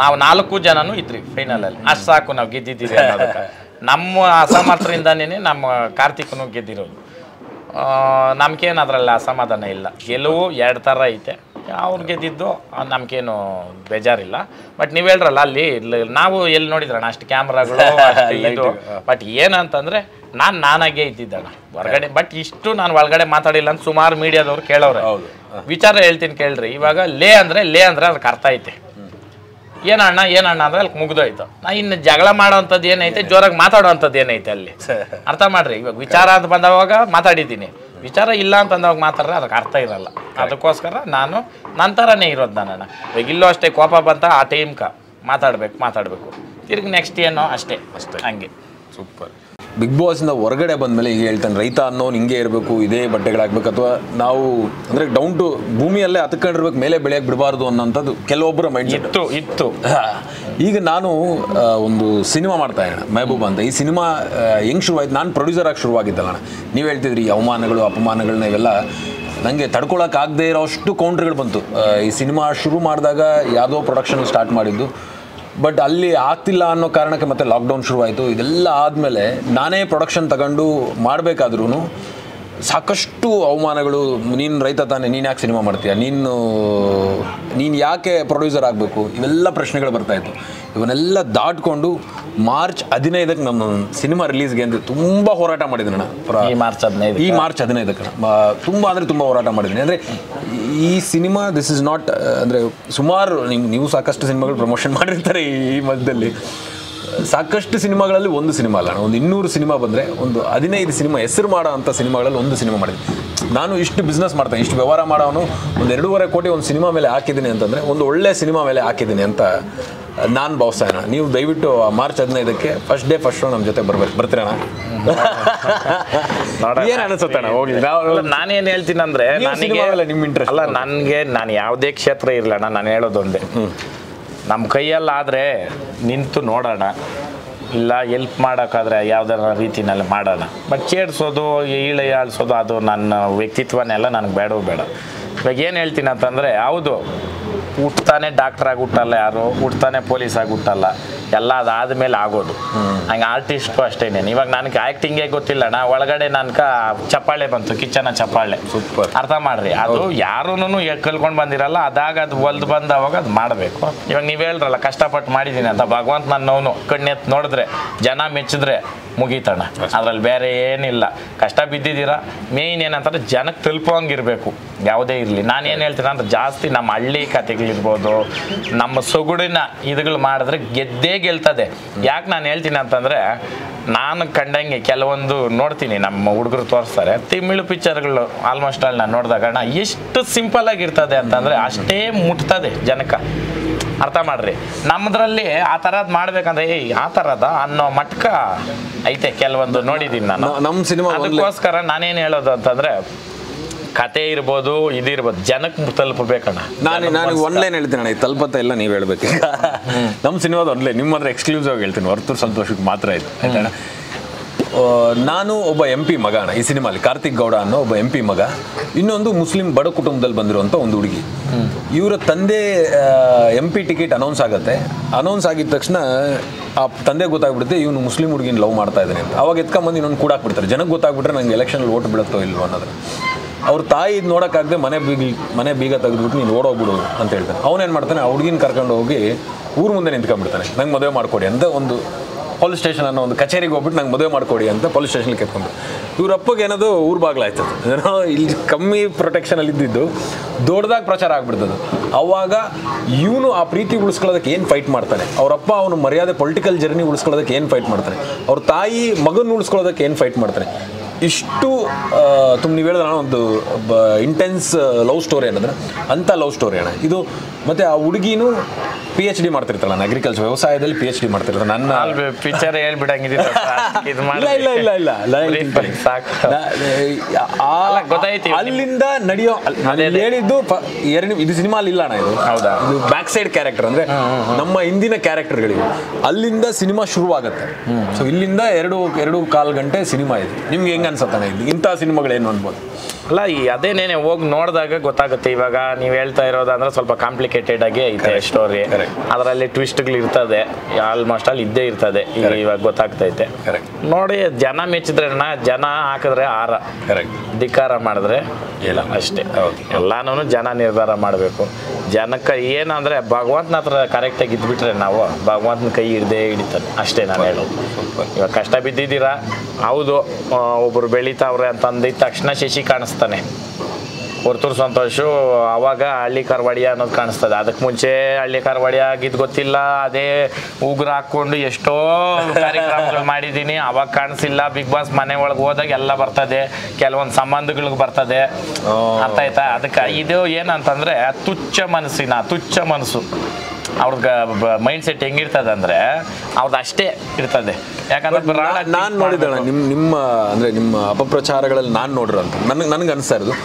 ನಾವು 4 ಜನನೂ ಇದ್ರಿ ಫೈನಲಲ್ಲಿ. ಅಷ್ಟು ಸಾಕು ನಾವು ಗೆದ್ದಿದ್ದೀವಿ ಅನ್ನೋದಕ್ಕೆ. ನಮ್ಮ ಅಸಮರ್ಥರಿಂದನೇ ನಮ್ಮ ಕಾರ್ತಿಕ್ನು ಗೆದ್ದಿರೋದು. ನಮ್ಗೇನು ಅದರಲ್ಲಿ ಅಸಮಾಧಾನ ಇಲ್ಲ. ಗೆಲುವು 2 ಥರ ಐತೆ, ಅವ್ರು ಗೆದ್ದಿದ್ದು ನಮ್ಗೇನು ಬೇಜಾರಿಲ್ಲ. ಬಟ್ ನೀವು ಹೇಳ್ರಲ್ಲ, ಅಲ್ಲಿ ನಾವು ಎಲ್ಲಿ ನೋಡಿದ್ರಣ್ಣ ಅಷ್ಟು ಕ್ಯಾಮ್ರಾಗಳು ಇದು. ಬಟ್ ಏನಂತಂದರೆ ನಾನಾಗೇ ಇದ್ದಿದ್ದಣ್ಣ ಹೊರಗಡೆ. ಬಟ್ ಇಷ್ಟು ನಾನು ಒಳಗಡೆ ಮಾತಾಡಿಲ್ಲ ಅಂತ ಸುಮಾರು ಮೀಡಿಯಾದವ್ರು ಕೇಳೋರೆ. ವಿಚಾರ ಹೇಳ್ತೀನಿ ಕೇಳ್ರಿ. ಇವಾಗ ಲೇ ಅಂದರೆ ಅದಕ್ಕೆ ಅರ್ಥ ಐತೆ. ಏನಣ್ಣ ಅಂದ್ರೆ ಅಲ್ಲಿ ಮುಗ್ದೋಯ್ತು. ನಾ ಇನ್ನು ಜಗಳ ಮಾಡೋವಂಥದ್ದು ಏನೈತೆ, ಜೋರಾಗಿ ಮಾತಾಡೋವಂಥದ್ದು ಏನೈತೆ ಅಲ್ಲಿ ಅರ್ಥ ಮಾಡ್ರಿ. ಇವಾಗ ವಿಚಾರ ಅಂತ ಬಂದವಾಗ ಮಾತಾಡಿದ್ದೀನಿ, ವಿಚಾರ ಇಲ್ಲ ಅಂತಂದವಾಗ ಮಾತಾಡ್ರೆ ಅದಕ್ಕೆ ಅರ್ಥ ಇರಲ್ಲ. ಅದಕ್ಕೋಸ್ಕರ ನಾನು ನಂತರನೇ ಇರೋದು ನಾನಣ್ಣ. ಇವಾಗ ಇಲ್ಲೂ ಅಷ್ಟೇ, ಕೋಪ ಬಂತ ಆ ಟೈಮ್ಗೆ ಮಾತಾಡಬೇಕು, ತಿರ್ಗಿ ನೆಕ್ಸ್ಟ್ ಏನೋ ಅಷ್ಟೇ ಹಂಗೆ. ಸೂಪರ್. ಬಿಗ್ ಬಾಸಿಂದ ಹೊರಗಡೆ ಬಂದಮೇಲೆ ಈಗ ಹೇಳ್ತಾನೆ, ರೈತ ಅನ್ನೋನು ಹಿಂಗೆ ಇರಬೇಕು, ಇದೇ ಬಟ್ಟೆಗಳಾಗಬೇಕು, ಅಥವಾ ನಾವು ಅಂದರೆ ಡೌನ್ ಟು ಭೂಮಿಯಲ್ಲೇ ಹತ್ಕೊಂಡಿರ್ಬೇಕು, ಮೇಲೆ ಬೆಳೆಯಕ್ಕೆ ಬಿಡಬಾರ್ದು ಅನ್ನೋಂಥದ್ದು ಕೆಲವೊಬ್ಬರ ಮೈಂಡ್ ಇತ್ತು. ಈಗ ನಾನು ಒಂದು ಸಿನಿಮಾ ಮಾಡ್ತಾ ಇರೋಣ, ಮೆಹಬೂಬ್ ಅಂತ. ಈ ಸಿನಿಮಾ ಹೆಂಗೆ ಶುರುವಾಯ್ತು? ನಾನು ಪ್ರೊಡ್ಯೂಸರ್ ಆಗಿ ಶುರುವಾಗಿದ್ದಲ್ಲ. ನೀವು ಹೇಳ್ತಿದ್ರಿ ಅವಮಾನಗಳು ಅಪಮಾನಗಳನ್ನ ಇವೆಲ್ಲ ನನಗೆ ತಡ್ಕೊಳಕ್ಕಾಗದೇ ಇರೋಷ್ಟು ಕೌಂಟ್ರ್ಗಳು ಬಂತು. ಈ ಸಿನಿಮಾ ಶುರು ಮಾಡಿದಾಗ ಯಾವುದೋ ಪ್ರೊಡಕ್ಷನ್ ಸ್ಟಾರ್ಟ್ ಮಾಡಿದ್ದು, ಬಟ್ ಅಲ್ಲಿ ಆಗ್ತಿಲ್ಲ ಅನ್ನೋ ಕಾರಣಕ್ಕೆ ಮತ್ತೆ ಲಾಕ್ಡೌನ್ ಶುರುವಾಯಿತು. ಇದೆಲ್ಲ ಆದಮೇಲೆ ನಾನೇ ಪ್ರೊಡಕ್ಷನ್ ತಗೊಂಡು ಮಾಡಬೇಕಾದ್ರೂ ಸಾಕಷ್ಟು ಅವಮಾನಗಳು. ನೀನು ರೈತ ತಾನೆ, ನೀನು ಯಾಕೆ ಸಿನಿಮಾ ಮಾಡ್ತೀಯ, ನೀನು ಯಾಕೆ ಪ್ರೊಡ್ಯೂಸರ್ ಆಗಬೇಕು, ಇವೆಲ್ಲ ಪ್ರಶ್ನೆಗಳು ಬರ್ತಾಯಿತ್ತು. ಇವನ್ನೆಲ್ಲ ದಾಟ್ಕೊಂಡು ಮಾರ್ಚ್ 15ಕ್ಕೆ ನಮ್ಮ ಸಿನಿಮಾ ರಿಲೀಸ್ಗೆ ಅಂತ ತುಂಬ ಹೋರಾಟ ಮಾಡಿದ್ದೀನಿ ನಾನು. ಈ ಮಾರ್ಚ್ 15ಕ್ಕೆ ತುಂಬ ಹೋರಾಟ ಮಾಡಿದ್ದೀನಿ. ಅಂದರೆ ಈ ಸಿನಿಮಾ ದಿಸ್ ಇಸ್ ನಾಟ್, ಅಂದರೆ ಸುಮಾರು ನೀವು ಸಾಕಷ್ಟು ಸಿನಿಮಾಗಳು ಪ್ರಮೋಷನ್ ಮಾಡಿರ್ತಾರೆ ಈ ಮಧ್ಯದಲ್ಲಿ. ಸಾಕಷ್ಟು ಸಿನಿಮಾಗಳಲ್ಲಿ ಒಂದು ಸಿನಿಮಾ ಅಲ್ಲ, ಒಂದು 200 ಸಿನಿಮಾ ಬಂದರೆ ಒಂದು 15 ಸಿನಿಮಾ ಹೆಸರು ಮಾಡೋ ಅಂಥ ಸಿನಿಮಾಗಳಲ್ಲಿ ಒಂದು ಸಿನಿಮಾ ಮಾಡಿದ್ದೀನಿ ನಾನು. ಇಷ್ಟು ಬಿಸ್ನೆಸ್ ಮಾಡ್ತೇನೆ, ಇಷ್ಟು ವ್ಯವಹಾರ ಮಾಡೋನು, ಒಂದು 2.5 ಕೋಟಿ ಒಂದು ಸಿನಿಮಾ ಮೇಲೆ ಹಾಕಿದ್ದೀನಿ ಅಂತಂದರೆ ಒಂದು ಒಳ್ಳೆ ಸಿನಿಮಾ ಮೇಲೆ ಹಾಕಿದ್ದೀನಿ ಅಂತ ನಾನು ಭಾವಿಸ್ತಾಯಿನ. ನೀವು ದಯವಿಟ್ಟು ಮಾರ್ಚ್ 15ಕ್ಕೆ ಫಸ್ಟ್ ಶೋ ನಮ್ಮ ಜೊತೆ ಬರ್ತೀರಣ್ಣ? ಏನು ಅನಿಸುತ್ತಣ್ಣ? ಹೋಗಿ ನಾನೇನು ಹೇಳ್ತೀನಿ ಅಂದರೆ, ನಿಮ್ಮ ಇಂಟ್ರೆಸ್ಟ್ ಅಲ್ಲ, ನಾನು ಯಾವುದೇ ಕ್ಷೇತ್ರ ಇರಲಣ್ಣ, ನಾನು ಹೇಳೋದೊಂದೇ, ನಮ್ಮ ಕೈಯಲ್ಲಾದರೆ ನಿಂತು ನೋಡೋಣ, ಇಲ್ಲ ಎಲ್ಪ್ ಮಾಡೋಕ್ಕಾದ್ರೆ ಯಾವುದಾರ ರೀತಿನಲ್ಲಿ ಮಾಡೋಣ. ಬಟ್ ಚೇಡ್ಸೋದು, ಆಳಿಸೋದು ಅದು ನನ್ನ ವ್ಯಕ್ತಿತ್ವನೆಲ್ಲ ನನಗೆ ಬೇಡ. ಇವಾಗ ಏನು ಹೇಳ್ತೀನಿ ಅಂತಂದರೆ, ಹೌದು, ಹುಟ್ತಾನೆ ಡಾಕ್ಟ್ರಾಗಿ ಹುಟ್ಟಲ್ಲ, ಯಾರು ಹುಟ್ತಾನೆ ಪೊಲೀಸಾಗಿ ಹುಟ್ಟಲ್ಲ, ಎಲ್ಲ ಅದಾದಮೇಲೆ ಆಗೋದು. ಹಂಗೆ ಆರ್ಟಿಸ್ಟು ಅಷ್ಟೇನೆ. ಇವಾಗ ನನಗೆ ಆ್ಯಕ್ಟಿಂಗೇ ಗೊತ್ತಿಲ್ಲ, ಒಳಗಡೆ ನನಗೆ ಚಪ್ಪಾಳೆ ಬಂತು, ಕಿಚ್ಚನ ಚಪ್ಪಾಳೆ. ಸೂಪರ್. ಅರ್ಥ ಮಾಡ್ರಿ, ಅದು ಯಾರೂ ಕಲ್ಕೊಂಡು ಬಂದಿರಲ್ಲ, ಅದಾಗ ಅದು ಒಲ್ದು ಬಂದವಾಗ ಅದು ಮಾಡಬೇಕು. ಇವಾಗ ನೀವು ಹೇಳ್ರಲ್ಲ ಕಷ್ಟಪಟ್ಟು ಮಾಡಿದ್ದೀನಿ ಅಂತ, ಭಗವಂತ ನನ್ನವನು ಕಣ್ಣೆತ್ತು ನೋಡಿದ್ರೆ, ಜನ ಮೆಚ್ಚಿದ್ರೆ ಮುಗೀತಣ್ಣ. ಅದರಲ್ಲಿ ಬೇರೆ ಏನಿಲ್ಲ. ಕಷ್ಟ ಬಿದ್ದಿದ್ದೀರಾ, ಮೇಯ್ನ್ ಏನಂತಾರೆ ಜನಕ್ಕೆ ತಲುಪೋಂಗಿರಬೇಕು, ಯಾವುದೇ ಇರಲಿ. ನಾನೇನು ಹೇಳ್ತೀನಿ ಅಂದ್ರೆ, ಜಾಸ್ತಿ ನಮ್ಮ ಹಳ್ಳಿ ಕಥೆಗಳಿರ್ಬೋದು, ನಮ್ಮ ಸೊಗುಡಿನ ಇದುಗಳು ಮಾಡಿದ್ರೆ ಗೆಲ್ತದೆ. ಯಾಕೆ ನಾನು ಹೇಳ್ತೀನಿ ಅಂತಂದರೆ, ನಾನು ಕಂಡಂಗೆ ಕೆಲವೊಂದು ನೋಡ್ತೀನಿ, ನಮ್ಮ ಹುಡುಗರು ತೋರಿಸ್ತಾರೆ ತಮಿಳು ಪಿಕ್ಚರ್ಗಳು, ಆಲ್ಮೋಸ್ಟ್ ಅಲ್ಲಿ ನಾನು ನೋಡಿದಾಗ ಎಷ್ಟು ಸಿಂಪಲ್ ಆಗಿರ್ತದೆ ಅಂತಂದರೆ ಅಷ್ಟೇ ಮುಟ್ತದೆ ಜನಕ್ಕೆ. ಅರ್ಥ ಮಾಡ್ರಿ, ನಮ್ಮದ್ರಲ್ಲಿ ಆ ಥರದ್ದು ಮಾಡ್ಬೇಕಂದ್ರೆ ಆ ಥರದ ಅನ್ನೋ ಮಟ್ಕ ಐತೆ ಕೆಲವೊಂದು ನೋಡಿದ್ದೀನಿ ನಾನು ನಮ್ಮ ಸಿನಿಮಾ. ಅದಕ್ಕೋಸ್ಕರ ನಾನೇನು ಹೇಳೋದು ಅಂತಂದರೆ, ಕತೆ ಇರ್ಬೋದು, ಇದಿರ್ಬೋದು, ಜನಕ್ಕೆ ತಲುಪಬೇಕಣ್ಣ. ನಾನು ಒನ್ಲೈನ್ ಹೇಳ್ತೀನಿ ಅಣ್ಣ, ತಲುಪತ್ತ ಎಲ್ಲ ನೀವು ಹೇಳ್ಬೇಕು. ನಮ್ಮ ಸಿನಿಮಾದ ಒನ್ಲೈನ್ ನಿಮ್ಮ ಹತ್ರ ಎಕ್ಸ್ಕ್ಲೂಸಿವ್ ಆಗಿ ಹೇಳ್ತೀನಿ, ಹೊರತು ಸಂತೋಷಕ್ಕೆ ಮಾತ್ರ ಆಯ್ತು ಆಯ್ತಣ್ಣ. ನಾನು ಒಬ್ಬ MP ಮಗ ಅಣ್ಣ ಈ ಸಿನಿಮಾಲಿ, ಕಾರ್ತಿಕ್ ಗೌಡ ಅನ್ನೋ ಒಬ್ಬ MP ಮಗ. ಇನ್ನೊಂದು ಮುಸ್ಲಿಂ ಬಡ ಕುಟುಂಬದಲ್ಲಿ ಬಂದಿರುವಂಥ ಒಂದು ಹುಡುಗಿ. ಇವರ ತಂದೆ MP ಟಿಕೆಟ್ ಅನೌನ್ಸ್ ಆಗುತ್ತೆ. ಅನೌನ್ಸ್ ಆಗಿದ ತಕ್ಷಣ ಆ ತಂದೆ ಗೊತ್ತಾಗ್ಬಿಡುತ್ತೆ ಇವನು ಮುಸ್ಲಿಂ ಹುಡುಗಿನ ಲವ್ ಮಾಡ್ತಾ ಇದ್ದಾನೆ ಅಂತ. ಅವಾಗ ಎತ್ಕೊಂಬಂದು ಇನ್ನೊಂದು ಕೂಡಾಕ್ಬಿಡ್ತಾರೆ. ಜನಕ್ಕೆ ಗೊತ್ತಾಗ್ಬಿಟ್ರೆ ನಂಗೆ ಎಲೆಕ್ಷನಲ್ಲಿ ಓಟ್ ಬೀಳುತ್ತೋ ಇಲ್ವೋ ಅನ್ನೋದು. ಅವ್ರ ತಾಯಿ ಇದು ನೋಡೋಕ್ಕಾಗದೆ ಮನೆ ಬೀಗ ತೆಗೆದ್ಬಿಟ್ಟು ನೀನು ಓಡೋಗ್ಬಿಡು ಅಂತ ಹೇಳ್ತಾನೆ. ಅವನೇನು ಮಾಡ್ತಾನೆ, ಆ ಹುಡುಗಿನ ಕರ್ಕೊಂಡು ಹೋಗಿ ಊರು ಮುಂದೆ ನಿಂತ್ಕೊಂಡ್ಬಿಡ್ತಾನೆ, ನಂಗೆ ಮದುವೆ ಮಾಡಿಕೊಡಿ ಅಂತ ಒಂದು ಪೊಲೀಸ್ ಸ್ಟೇಷನ್ ಅನ್ನೋ ಒಂದು ಕಚೇರಿಗೆ ಹೋಗ್ಬಿಟ್ಟು ನಂಗೆ ಮದುವೆ ಮಾಡ್ಕೊಡಿ ಅಂತ ಪೊಲೀಸ್ ಸ್ಟೇಷನ್ಗೆ ಕೆತ್ಕೊಂಡು ಇವ್ರ ಅಪ್ಪಗೆ ಏನದು ಊರು ಬಾಗ್ಲಾಯ್ತದೆ, ಏನೋ ಇಲ್ಲಿ ಕಮ್ಮಿ ಪ್ರೊಟೆಕ್ಷನಲ್ಲಿ ಇದ್ದಿದ್ದು ದೊಡ್ಡದಾಗಿ ಪ್ರಚಾರ ಆಗ್ಬಿಡ್ತದೆ. ಅವಾಗ ಇವನು ಆ ಪ್ರೀತಿ ಉಳಿಸ್ಕೊಳ್ಳೋದಕ್ಕೆ ಏನು ಫೈಟ್ ಮಾಡ್ತಾನೆ, ಅವರಪ್ಪ ಅವನು ಮರ್ಯಾದೆ ಪೊಲಿಟಿಕಲ್ ಜರ್ನಿ ಉಳಿಸ್ಕೊಳ್ಳೋದಕ್ಕೆ ಏನು ಫೈಟ್ ಮಾಡ್ತಾನೆ, ಅವ್ರ ತಾಯಿ ಮಗನ ಉಳಿಸ್ಕೊಳ್ಳೋದಕ್ಕೆ ಏನು ಫೈಟ್ ಮಾಡ್ತಾನೆ. ಇಷ್ಟು ನೀವು ಹೇಳಿದ್ರೆ ಒಂದು ಇಂಟೆನ್ಸ್ ಲವ್ ಸ್ಟೋರಿ ಅನ್ನೋದ್ರೆ ಅಂಥ ಲವ್ ಸ್ಟೋರಿ ಅಣ್ಣ ಇದು. ಮತ್ತು ಆ ಹುಡುಗಿನೂ PhD ಮಾಡ್ತಿರ್ತಾಳೆ, ನಾನು ಅಗ್ರಿಕಲ್ಚರ್ ವ್ಯವಸಾಯದಲ್ಲಿ PhD ಮಾಡ್ತಿರ್ತಾಳೆ. ನನ್ನ ಪಿಕ್ಚರ್ ಹೇಳ್ಬಿಡಂಗಿದೆ ಅಲ್ಲಿಂದ ನಡೆಯೋ ಹೇಳಿದ್ದು ಇದು ಸಿನಿಮಾ ಇಲ್ಲ ಅಣ್ಣ, ಇದು ಹೌದಾ, ಇದು ಬ್ಯಾಕ್ ಸೈಡ್ ಕ್ಯಾರೆಕ್ಟರ್ ಅಂದ್ರೆ ನಮ್ಮ ಹಿಂದಿನ ಕ್ಯಾರೆಕ್ಟರ್ಗಳಿವೆ. ಅಲ್ಲಿಂದ ಸಿನಿಮಾ ಶುರುವಾಗುತ್ತೆ. ಸೊ ಇಲ್ಲಿಂದ ಎರಡು ಕಾಲ್ ಗಂಟೆ ಸಿನಿಮಾ ಇದೆ. ನಿಮ್ಗೆ ಹೆಂಗ ಅನ್ಸತ್ತಾನೆ ಇಂಥ ಸಿನಿಮಾಗಳೇನು ಅನ್ಬೋದು? ಅಲ್ಲ ಅದೇನೇನೆ ಹೋಗಿ ನೋಡಿದಾಗ ಗೊತ್ತಾಗುತ್ತೆ. ಇವಾಗ ನೀವು ಹೇಳ್ತಾ ಇರೋದಂದ್ರೆ ಸ್ವಲ್ಪ ಕಾಂಪ್ಲಿಕೇಟೆಡ್ ಆಗಿ ಐತೆ ಸ್ಟೋರಿ, ಅದರಲ್ಲಿ ಟ್ವಿಸ್ಟ್ಗಳು ಇರ್ತದೆ, ಆಲ್ಮೋಸ್ಟ್ ಅಲ್ಲಿ ಇದ್ದೇ ಇರ್ತದೆ. ಇವಾಗ ಗೊತ್ತಾಗ್ತೈತೆ ನೋಡಿ. ಜನ ಮೆಚ್ಚಿದ್ರೆ ಜನ ಹಾಕಿದ್ರೆ ಆರ, ಧಿಕ್ಕಾರ ಮಾಡಿದ್ರೆ ಇಲ್ಲ ಅಷ್ಟೇ. ಎಲ್ಲಾನು ಜನ ನಿರ್ಧಾರ ಮಾಡಬೇಕು. ಜನಕ್ಕೆ ಏನಂದ್ರೆ ಭಗವಂತನ ಹತ್ರ ಕರೆಕ್ಟಾಗಿ ಇದ್ಬಿಟ್ರೆ ನಾವು ಭಗವಂತನ ಕೈ ಹಿಡ್ದೇ ಹಿಡಿತಾನೆ ಅಷ್ಟೇ ನಾನು ಹೇಳೋದು. ಇವಾಗ ಕಷ್ಟ ಬಿದ್ದಿದ್ದೀರಾ, ಹೌದು, ಒಬ್ರು ಬೆಳೀತಾವ್ರೆ ಅಂತ ಅಂದಿದ ತಕ್ಷಣ ಶಶಿ ಕಾಣಿಸ್ತಾನೆ, ಹೊರ್ತೂರು ಸಂತೋಷು ಅವಾಗ ಹಳ್ಳಿ ಕರ್ವಾಡಿಯ ಅನ್ನೋದು ಕಾಣಿಸ್ತದೆ. ಅದಕ್ಕೆ ಮುಂಚೆ ಹಳ್ಳಿ ಕರ್ವಾಡಿಯ ಆಗಿದ್ದು ಗೊತ್ತಿಲ್ಲ, ಅದೇ ಉಗುರು ಹಾಕ್ಕೊಂಡು ಎಷ್ಟೋ ಕಾರ್ಯಕ್ರಮಗಳು ಮಾಡಿದ್ದೀನಿ, ಅವಾಗ ಕಾಣಿಸಿಲ್ಲ. ಬಿಗ್ ಬಾಸ್ ಮನೆ ಒಳಗೆ ಹೋದಾಗ ಎಲ್ಲ ಬರ್ತದೆ, ಕೆಲವೊಂದು ಸಂಬಂಧಗಳಿಗೆ ಬರ್ತದೆ, ಅರ್ಥ ಆಯ್ತಾ? ಅದಕ್ಕೆ ಇದು ಏನಂತಂದ್ರೆ ತುಚ್ಛ ಮನಸ್ಸು ಅವ್ರದ್ದು ಮೈಂಡ್ ಸೆಟ್ ಹೆಂಗಿರ್ತದೆ ಅಂದ್ರೆ ಅವ್ರದ್ದು ಅಷ್ಟೇ ಇರ್ತದೆ. ಯಾಕಂದ್ರೆ ನಾನು ನೋಡಿದ್ದಾಳೆ ನಿಮ್ಮ ಅಪಪ್ರಚಾರಗಳಲ್ಲಿ ನಾನು ನೋಡಿರೋಂಥ ನನಗೆ ಅನಿಸ್ತಾ ಇರೋದು,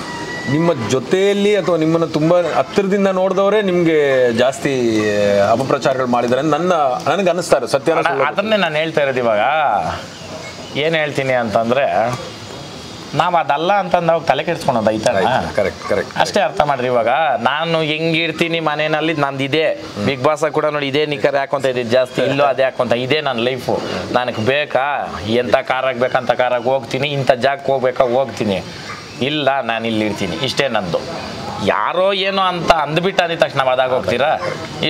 ನಿಮ್ಮ ಜೊತೆಯಲ್ಲಿ ಅಥವಾ ನಿಮ್ಮನ್ನು ತುಂಬ ಹತ್ತಿರದಿಂದ ನೋಡಿದವರೇ ನಿಮಗೆ ಜಾಸ್ತಿ ಅಪಪ್ರಚಾರಗಳು ಮಾಡಿದ್ದಾರೆ ನನಗೆ ಅನಿಸ್ತಾ ಇರೋದು. ಸತ್ಯ ಅದನ್ನೇ ನಾನು ಹೇಳ್ತಾ ಇರೋದು. ಇವಾಗ ಏನು ಹೇಳ್ತೀನಿ ಅಂತಂದರೆ ನಾವು ಅದಲ್ಲ ಅಂತಂದು ಅವಾಗ ತಲೆ ಕೆಡಿಸ್ಕೊಳೋದು ಐತಲ್ಲ. ಕರೆಕ್ಟ್ ಅಷ್ಟೇ ಅರ್ಥ ಮಾಡ್ರಿ. ಇವಾಗ ನಾನು ಹೆಂಗಿರ್ತೀನಿ ಮನೆಯಲ್ಲಿ ನಂದು ಇದೆ, ಬಿಗ್ ಬಾಸ್ ಕೂಡ ನೋಡಿ ಇದೇ ನಿಖರ ಹಾಕೊಂತ ಇದ್ದಿದ್ದು ಜಾಸ್ತಿ, ಇಲ್ಲೋ ಅದೇ ಹಾಕೊಂತ, ಇದೇ ನನ್ನ ಲೈಫು. ನನಗೆ ಬೇಕಾ ಎಂಥ ಕಾರಾಗಿ ಬೇಕಂತ ಕಾರಾಗಿ ಹೋಗ್ತೀನಿ, ಇಂಥ ಜಾಗಕ್ಕೆ ಹೋಗ್ಬೇಕಾ ಹೋಗ್ತೀನಿ, ಇಲ್ಲ ನಾನು ಇಲ್ಲಿ ಇರ್ತೀನಿ, ಇಷ್ಟೇ ನಂದು. ಯಾರೋ ಏನೋ ಅಂತ ಅಂದ್ಬಿಟ್ಟು ಅಂದಿದ ತಕ್ಷಣ ನಾವು ಅದಾಗ ಹೋಗ್ತೀರಾ?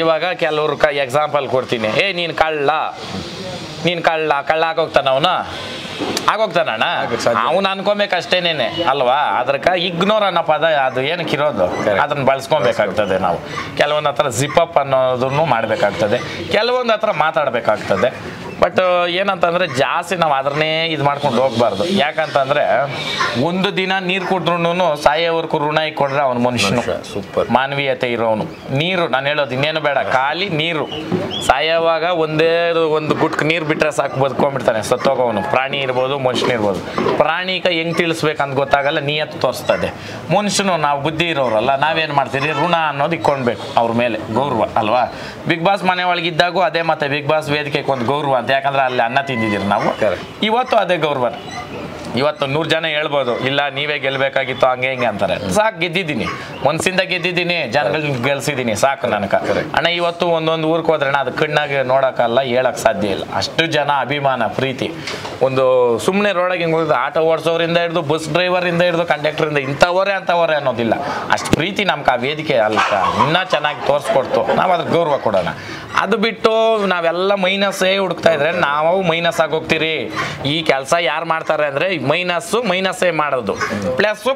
ಇವಾಗ ಕೆಲವ್ರು ಎಕ್ಸಾಂಪಲ್ ಕೊಡ್ತೀನಿ, ನೀನು ಕಳ್ಳ ಆಗೋಗ್ತಾನ ಅವನು ಆಗೋಗ್ತಾನಣ್ಣ, ಅವನು ಅನ್ಕೊಬೇಕಷ್ಟೇನೇನೆ ಅಲ್ವಾ? ಅದಕ್ಕೆ ಇಗ್ನೋರ್ ಅನ್ನೋ ಪದ ಅದು ಏನಕ್ಕಿರೋದು, ಅದನ್ನ ಬಳಸ್ಕೊಬೇಕಾಗ್ತದೆ. ನಾವು ಕೆಲವೊಂದು ಹತ್ರ ಜಿಪ್ಪಪ್ ಅನ್ನೋದನ್ನು ಮಾಡಬೇಕಾಗ್ತದೆ, ಕೆಲವೊಂದು ಹತ್ರ ಮಾತಾಡಬೇಕಾಗ್ತದೆ. ಬಟ್ ಏನಂತಂದರೆ ಜಾಸ್ತಿ ನಾವು ಅದನ್ನೇ ಇದು ಮಾಡ್ಕೊಂಡು ಹೋಗ್ಬಾರ್ದು. ಯಾಕಂತಂದರೆ ಒಂದು ದಿನ ನೀರು ಕೊಟ್ರು ಸಾಯೋವರೆಗೂ ಋಣ ಕೊಡ್ರೆ ಅವನು ಮನುಷ್ಯನು, ಸೂಪರ್ ಮಾನವೀಯತೆ ಇರೋನು. ನೀರು ನಾನು ಹೇಳೋದು ಇನ್ನೇನು ಬೇಡ, ಖಾಲಿ ನೀರು. ಸಾಯೋವಾಗ ಒಂದು ಗುಟ್ಕ ನೀರು ಬಿಟ್ಟರೆ ಸಾಕು ಬದುಕೊಂಡ್ಬಿಡ್ತಾನೆ, ಸತ್ತೋಗೋವನು. ಪ್ರಾಣಿ ಇರ್ಬೋದು, ಮನುಷ್ಯನಿರ್ಬೋದು. ಪ್ರಾಣಿಕ ಹೆಂಗೆ ತಿಳಿಸ್ಬೇಕಂತ ಗೊತ್ತಾಗಲ್ಲ, ನಿಯತ್ತು ತೋರಿಸ್ತದೆ. ಮನುಷ್ಯನು ನಾವು ಬುದ್ಧಿ ಇರೋರಲ್ಲ, ನಾವೇನು ಮಾಡ್ತೀವಿ, ಋಣ ಅನ್ನೋದು ಇಕ್ಕೊಳ್ಬೇಕು ಅವ್ರ ಮೇಲೆ, ಗೌರವ ಅಲ್ವಾ? ಬಿಗ್ ಬಾಸ್ ಮನೆ ಒಳಗಿದ್ದಾಗೂ ಅದೇ, ಮತ್ತೆ ಬಿಗ್ ಬಾಸ್ ವೇದಿಕೆಗೆ ಒಂದು ಗೌರವ ಅಂತ. ಯಾಕಂದ್ರೆ ಅಲ್ಲಿ ಅನ್ನ ತಿಂದಿದ್ದೀರಿ ನಾವು, ಇವತ್ತು ಅದೇ ಗೌರವ. ಇವತ್ತು 100 ಜನ ಹೇಳ್ಬೋದು, ಇಲ್ಲ ನೀವೇ ಗೆಲ್ಲಬೇಕಾಗಿತ್ತು ಹಂಗೆ ಹಿಂಗೆ ಅಂತಾರೆ. ಸಾಕು, ಗೆದ್ದಿದ್ದೀನಿ, ಮನಸ್ಸಿಂದ ಗೆದ್ದಿದ್ದೀನಿ, ಜನಗಳನ್ನ ಗೆಲ್ಸಿದ್ದೀನಿ, ಸಾಕು ನನಗೆ. ಅಣ್ಣ ಇವತ್ತು ಒಂದೊಂದು ಊರಿಗೆ ಹೋದ್ರೆ ಅದು ಕಣ್ಣಾಗಿ ನೋಡೋಕ್ಕಲ್ಲ, ಹೇಳಕ್ಕೆ ಸಾಧ್ಯ ಇಲ್ಲ. ಅಷ್ಟು ಜನ ಅಭಿಮಾನ, ಪ್ರೀತಿ. ಒಂದು ಸುಮ್ಮನೆ ರೋಡಾಗಿ ಹಿಂಗೆ ಹೋಗಿದ್ದು ಆಟೋ ಓಡಿಸೋರಿಂದ ಹಿಡಿದು ಬಸ್ ಡ್ರೈವರಿಂದ ಹಿಡಿದು ಕಂಡಕ್ಟರಿಂದ ಇಂಥವರೇ ಅನ್ನೋದಿಲ್ಲ. ಅಷ್ಟು ಪ್ರೀತಿ ನಮ್ಗೆ ಆ ವೇದಿಕೆ ಅಲ್ಕ ಇನ್ನೂ ಚೆನ್ನಾಗಿ ತೋರಿಸ್ಕೊಡ್ತು, ನಾವು ಅದ್ರ ಗೌರವ ಕೊಡೋಣ. ಅದು ಬಿಟ್ಟು ನಾವೆಲ್ಲ ಮೈನಸ್ಸೇ ಹುಡುಕ್ತಾ ಇದ್ರೆ ನಾವು ಮೈನಸ್ ಆಗೋಗ್ತೀರಿ. ಈ ಕೆಲಸ ಯಾರು ಮಾಡ್ತಾರೆ ಅಂದರೆ ಮೈನಸ್ಸೇ ಮಾಡೋದು,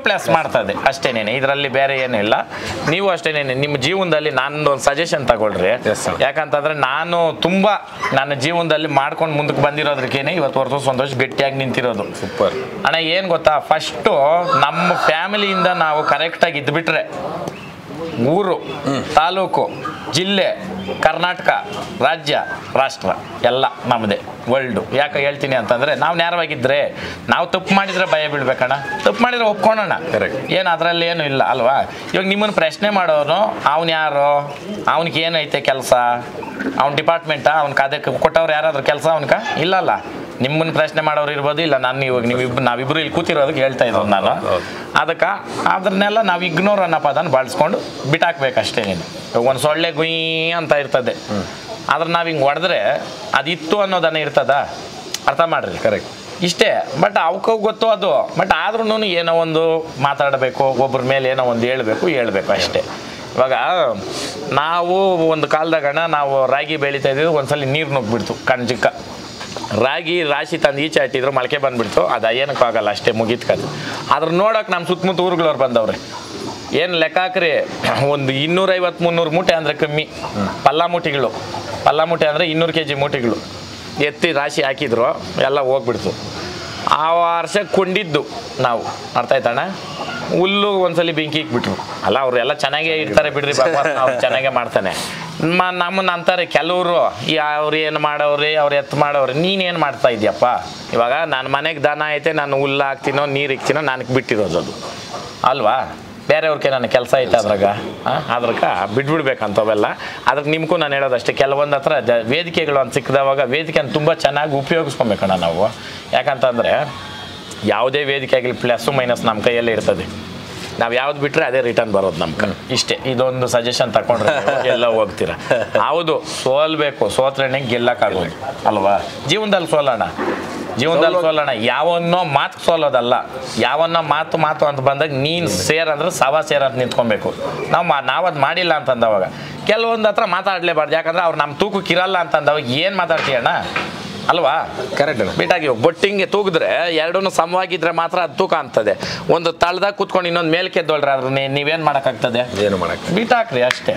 ಪ್ಲಸ್ ಮಾಡ್ತದೆ ಅಷ್ಟೇನೇನೆ, ಇದರಲ್ಲಿ ಬೇರೆ ಏನಿಲ್ಲ. ನೀವು ಅಷ್ಟೇನೇನೆ ನಿಮ್ಮ ಜೀವನದಲ್ಲಿ ನಾನೊಂದು ಸಜೆಷನ್ ತಗೊಳ್ರಿ. ಯಾಕಂತಂದ್ರೆ ನಾನು ತುಂಬ ನನ್ನ ಜೀವನದಲ್ಲಿ ಮಾಡ್ಕೊಂಡು ಮುಂದಕ್ಕೆ ಬಂದಿರೋದಕ್ಕೇನೆ ಇವತ್ತು ಹೊರತು ಸಂತೋಷ ಗಟ್ಟಿಯಾಗಿ ನಿಂತಿರೋದು. ಸೂಪರ್ ಅಣ್ಣ. ಏನು ಗೊತ್ತಾ, ಫಸ್ಟು ನಮ್ಮ ಫ್ಯಾಮಿಲಿಯಿಂದ ನಾವು ಕರೆಕ್ಟಾಗಿ ಇದ್ಬಿಟ್ರೆ ಊರು, ತಾಲೂಕು, ಜಿಲ್ಲೆ, ಕರ್ನಾಟಕ, ರಾಜ್ಯ, ರಾಷ್ಟ್ರ ಎಲ್ಲ ನಮ್ಮದೇ, ವರ್ಲ್ಡು. ಯಾಕೆ ಹೇಳ್ತೀನಿ ಅಂತಂದರೆ ನಾವು ನೇರವಾಗಿದ್ದರೆ, ನಾವು ತಪ್ಪು ಮಾಡಿದರೆ ಭಯ ಬೀಳ್ಬೇಕಣ್ಣ, ತಪ್ಪು ಮಾಡಿದರೆ ಒಪ್ಕೊಳ್ಳೋಣ, ಏನು ಅದರಲ್ಲಿ ಏನು ಇಲ್ಲ ಅಲ್ವಾ? ಇವಾಗ ನಿಮ್ಮನ್ನು ಪ್ರಶ್ನೆ ಮಾಡೋನು ಅವ್ನು ಯಾರು, ಅವ್ನಿಗೆ ಏನೈತೆ ಕೆಲಸ, ಅವ್ನ ಡಿಪಾರ್ಟ್ಮೆಂಟಾ, ಅವ್ನಿಗೆ ಅದಕ್ಕೆ ಕೊಟ್ಟವ್ರು ಯಾರಾದ್ರೂ ಕೆಲಸ ಅವ್ನಿಗೆ ಇಲ್ಲಲ್ಲ. ನಿಮ್ಮನ್ನು ಪ್ರಶ್ನೆ ಮಾಡೋರು ಇರ್ಬೋದು, ಇಲ್ಲ ನಾನು ಇವಾಗ ನಾವಿಬ್ಬರು ಇಲ್ಲಿ ಕೂತಿರೋದಕ್ಕೆ ಹೇಳ್ತಾ ಇರೋದು ನಾನು. ಅದಕ್ಕೆ ಅದನ್ನೆಲ್ಲ ನಾವು ಇಗ್ನೋರ್ ಅನ್ನೋ ಪದನ ಬಳಸ್ಕೊಂಡು ಬಿಟ್ಟಾಕ್ಬೇಕಷ್ಟೇ. ನೀನು ಒಂದು ಸೊಳ್ಳೆ ಗುಯ್ ಅಂತ ಇರ್ತದೆ, ಆದ್ರೆ ನಾವು ಹಿಂಗೆ ಹೊಡೆದ್ರೆ ಅದಿತ್ತು ಅನ್ನೋದನ್ನ ಇರ್ತದ, ಅರ್ಥ ಮಾಡ್ರಿ. ಕರೆಕ್ಟ್ ಇಷ್ಟೇ. ಬಟ್ ಅವಕ್ಕೆ ಗೊತ್ತು ಅದು. ಬಟ್ ಆದ್ರೂ ಏನೋ ಒಂದು ಮಾತಾಡಬೇಕು, ಒಬ್ಬರ ಮೇಲೆ ಏನೋ ಒಂದು ಹೇಳ್ಬೇಕು ಅಷ್ಟೇ. ಇವಾಗ ನಾವು ಒಂದು ಕಾಲದಾಗಣ ನಾವು ರಾಗಿ ಬೆಳೀತಾ ಇದ್ದೀವಿ, ಒಂದ್ಸಲ ನೀರು ನುಗ್ಗಿಬಿಡ್ತು ಕಣ್ಜಿಕ್ಕ. ರಾಗಿ ರಾಶಿ ತಂದು ಈಚೆ ಇಟ್ಟಿದ್ರು ಮೊಳಕೆ ಬಂದುಬಿಡ್ತು, ಅದು ಏನಕ್ಕೂ ಆಗಲ್ಲ, ಅಷ್ಟೇ ಮುಗೀತು ಕದು. ಅದ್ರ ನೋಡೋಕೆ ನಮ್ಮ ಸುತ್ತಮುತ್ತ ಊರುಗಳವ್ರು ಬಂದವ್ರೆ. ಏನು ಲೆಕ್ಕ ಹಾಕ್ರಿ, ಒಂದು 250-300 ಮೂಟೆ ಅಂದರೆ ಕಮ್ಮಿ. ಪಲ್ಲ ಮೂಟೆ ಅಂದರೆ 200 kg ಮೂಟೆಗಳು ಎತ್ತಿ ರಾಶಿ ಹಾಕಿದ್ರು, ಎಲ್ಲ ಹೋಗ್ಬಿಡ್ತು. ಆ ವರ್ಷಕ್ಕೆ ಕೊಂಡಿದ್ದು ನಾವು, ಅರ್ಥ ಆಯ್ತಣ್ಣ. ಹುಲ್ಲು ಒಂದ್ಸಲಿ ಬೆಂಕಿ ಇಕ್ಬಿಟ್ರು. ಅಲ್ಲ ಅವರೆಲ್ಲ ಚೆನ್ನಾಗೇ ಇರ್ತಾರೆ ಬಿಡ್ರಿ, ಅವ್ರು ಚೆನ್ನಾಗೇ ಮಾಡ್ತಾನೆ. ನಮ್ಮನ್ನ ಅಂತಾರೆ ಕೆಲವರು, ಅವ್ರು ಏನು ಮಾಡವ್ರಿ, ಅವ್ರು ಎತ್ತು ಮಾಡವ್ರಿ, ನೀನೇನು ಮಾಡ್ತಾ ಇದೆಯಪ್ಪ? ಇವಾಗ ನನ್ನ ಮನೆಗೆ ದನ ಐತೆ, ನಾನು ಹುಲ್ಲು ಹಾಕ್ತೀನೋ ನೀರು ಇಕ್ತೀನೋ ನನಗೆ ಬಿಟ್ಟಿರೋದು ಅದು ಅಲ್ವಾ? ಬೇರೆಯವ್ರಿಗೆ ನನ್ನ ಕೆಲಸ ಐತೆ ಅದ್ರಾಗ, ಅದ್ರಕ್ಕೆ ಬಿಟ್ಬಿಡ್ಬೇಕಂತವೆಲ್ಲ. ಅದ್ರಿಗೆ ನಿಮಗೂ ನಾನು ಹೇಳೋದಷ್ಟೇ, ಕೆಲವೊಂದು ಹತ್ರ ವೇದಿಕೆಗಳು ಅಂತ ಸಿಕ್ಕಿದವಾಗ ವೇದಿಕೆನ ತುಂಬ ಚೆನ್ನಾಗಿ ಉಪಯೋಗಿಸ್ಕೊಬೇಕಣ್ಣ ನಾವು. ಯಾಕಂತಂದರೆ ಯಾವುದೇ ವೇದಿಕೆ ಆಗಲಿ ಪ್ಲಸ್ಸು ಮೈನಸ್ ನಮ್ಮ ಕೈಯಲ್ಲೇ ಇರ್ತದೆ. ನಾವು ಯಾವ್ದು ಬಿಟ್ಟರೆ ಅದೇ ರಿಟರ್ನ್ ಬರೋದು ನಮ್ಮ ಕೈ. ಇಷ್ಟೇ, ಇದೊಂದು ಸಜೆಷನ್ ತಗೊಂಡ್ರೆ ಎಲ್ಲ ಹೋಗ್ತೀರ. ಹೌದು, ಸೋಲ್ಬೇಕು, ಸೋತ್ರೆ ಗೆಲ್ಲಕ್ಕಾಗೋದು ಅಲ್ವಾ? ಜೀವನದಲ್ಲಿ ಸೋಲೋಣ. ಯಾವನ್ನೋ ಮಾತು ಸೋಲೋದಲ್ಲ, ಯಾವನ್ನೋ ಮಾತು ಅಂತ ಬಂದಾಗ ನೀನು ಸೇರಂದ್ರೆ ಸವಾ ಸೇರಂತ ನಿಂತ್ಕೊಬೇಕು. ನಾವು ಅದು ಮಾಡಿಲ್ಲ ಅಂತಂದವಾಗ ಕೆಲವೊಂದು ಹತ್ರ ಮಾತಾಡಲೇಬಾರ್ದು. ಯಾಕಂದ್ರೆ ಅವ್ರು ನಮ್ಮ ತೂಕಕ್ಕಿರಲ್ಲ ಅಂತಂದವಾಗ ಏನು ಮಾತಾಡ್ತೀಯಣ್ಣ ಅಲ್ವಾ? ಕರೆಕ್ಟ್. ಬಿಟ್ಟಾಗಿ ಬೊಟ್ಟಿಂಗೆ ತೂಗಿದ್ರೆ ಎರಡೂ ಸಮವಾಗಿದ್ರೆ ಮಾತ್ರ ಅದು ತೂಕ ಅಂತದೆ. ಒಂದು ತಳದಾಗ ಕೂತ್ಕೊಂಡು ಇನ್ನೊಂದು ಮೇಲ್ಕೆ ಎದ್ದೋಳ್ರಿ, ಅದ್ರ ನೀವೇನು ಮಾಡೋಕ್ಕಾಗ್ತದೆ? ಏನು ಮಾಡೋಕ್ಕೆ ಬಿಟ್ಟಾಕ್ರಿ ಅಷ್ಟೇ.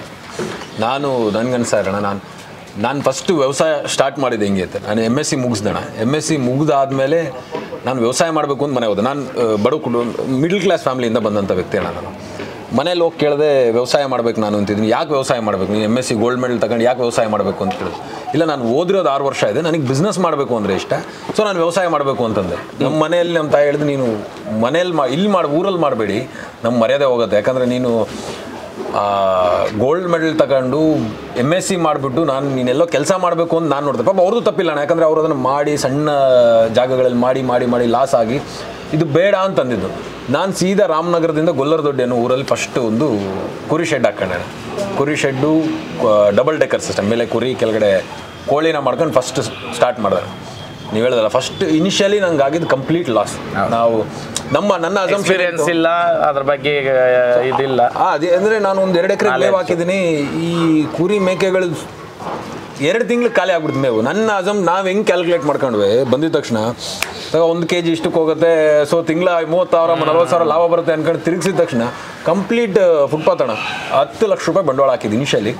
ನನ್ಗನ್ಸಣ್ಣ, ನಾನು ಫಸ್ಟು ವ್ಯವಸಾಯ ಸ್ಟಾರ್ಟ್ ಮಾಡಿದ್ದೆ ಹೆಂಗೆ ಅಂತ. ನಾನು MSc ಮುಗಿಸ್ದಣ. MSc ಮುಗಿದಾದ್ಮೇಲೆ ನಾನು ವ್ಯವಸಾಯ ಮಾಡಬೇಕು ಅಂತ ಮನೆ ಹೋದೆ. ನಾನು ಮಿಡಲ್ ಕ್ಲಾಸ್ ಫ್ಯಾಮಿಲಿಯಿಂದ ಬಂದಂಥ ವ್ಯಕ್ತಿ ಅಣ್ಣ. ನಾನು ಮನೇಲಿ ಹೋಗಿ ಕೇಳಿದೆ, ವ್ಯವಸಾಯ ಮಾಡಬೇಕು ನಾನು ಅಂತಿದ್ದೀನಿ. ಯಾಕೆ ವ್ಯವಸಾಯ ಮಾಡಬೇಕು? ನೀನು MSc ಗೋಲ್ಡ್ ಮೆಡಲ್ ತಗೊಂಡು ಯಾಕೆ ವ್ಯವಸಾಯ ಮಾಡಬೇಕು ಅಂತ ಕೇಳಿದೆ. ಇಲ್ಲ, ನಾನು ಓದಿರೋದು 6 ವರ್ಷ ಇದೆ, ನನಗೆ ಬಿಸ್ನೆಸ್ ಮಾಡಬೇಕು ಅಂದರೆ ಇಷ್ಟ, ಸೊ ನಾನು ವ್ಯವಸಾಯ ಮಾಡಬೇಕು ಅಂತಂದೆ. ನಮ್ಮ ಮನೆಯಲ್ಲಿ ನಮ್ಮ ತಾಯಿ ಹೇಳಿದ್ರು, ನೀನು ಮನೇಲಿ ಊರಲ್ಲಿ ಮಾಡಬೇಡಿ, ನಮ್ಮ ಮರ್ಯಾದೆ ಹೋಗುತ್ತೆ. ಯಾಕಂದರೆ ನೀನು ಗೋಲ್ಡ್ ಮೆಡಲ್ ತಗೊಂಡು MSc ಮಾಡಿಬಿಟ್ಟು ನೀನೆಲ್ಲೋ ಕೆಲಸ ಮಾಡಬೇಕು ಅಂತ ನಾನು ನೋಡ್ದೆ. ಪಾಪ ಅವ್ರದ್ದು ತಪ್ಪಿಲ್ಲ ಅಣ್ಣ, ಯಾಕಂದರೆ ಅವರು ಅದನ್ನು ಮಾಡಿ ಸಣ್ಣ ಜಾಗಗಳಲ್ಲಿ ಮಾಡಿ ಲಾಸ್ ಆಗಿ ಇದು ಬೇಡ ಅಂತಂದಿದ್ದು. ನಾನು ಸೀದಾ ರಾಮನಗರದಿಂದ ಗೊಲ್ಲರದೊಡ್ಡಿ ಅನ್ನೋ ಊರಲ್ಲಿ ಫಸ್ಟ್ ಒಂದು ಕುರಿ ಶೆಡ್ ಹಾಕೊಂಡೆ. ಕುರಿ ಶೆಡ್ಡು ಡಬಲ್ ಡೆಕ್ಕರ್ ಸಿಸ್ಟಮ್, ಮೇಲೆ ಕುರಿ ಕೆಳಗಡೆ ಕೋಳಿನ ಮಾಡ್ಕೊಂಡು ಫಸ್ಟ್ ಸ್ಟಾರ್ಟ್ ಮಾಡಿದೆ. ನೀವು ಹೇಳಿದಲ್ಲ, ಫಸ್ಟ್ ಇನಿಷಿಯಲಿ ನಂಗೆ ಆಗಿದ್ದು ಕಂಪ್ಲೀಟ್ ಲಾಸ್. ನನ್ನ ಎಕ್ಸ್ಪೀರಿಯನ್ಸ್ ಇಲ್ಲ, ಅದ್ರ ಬಗ್ಗೆ ಇದಿಲ್ಲ. ಅದೇ ಅಂದರೆ ನಾನು ಒಂದು 2 ಎಕರೆ ಮೇವು ಹಾಕಿದ್ದೀನಿ. ಈ ಕುರಿ ಮೇಕೆಗಳು 2 ತಿಂಗಳು ಖಾಲಿ ಆಗ್ಬಿಡ್ತು ಮೇವು. ನನ್ನ ನಾವು ಹೆಂಗೆ ಕ್ಯಾಲ್ಕುಲೇಟ್ ಮಾಡ್ಕೊಂಡ್ವಿ ಬಂದಿದ ತಕ್ಷಣ, 1 kg ಇಷ್ಟಕ್ಕೆ ಹೋಗುತ್ತೆ, ಸೊ ತಿಂಗಳ 30,000 40,000 ಲಾಭ ಬರುತ್ತೆ ಅನ್ಕೊಂಡು ತಿರುಗಿಸಿದ ತಕ್ಷಣ ಕಂಪ್ಲೀಟ್ ಫುಟ್ಪಾತ್ ಅಣ್ಣ 10 ಲಕ್ಷ ರೂಪಾಯಿ ಬಂಡವಾಳ ಹಾಕಿದ್ದು ಇನಿಷಿಯಲಿ.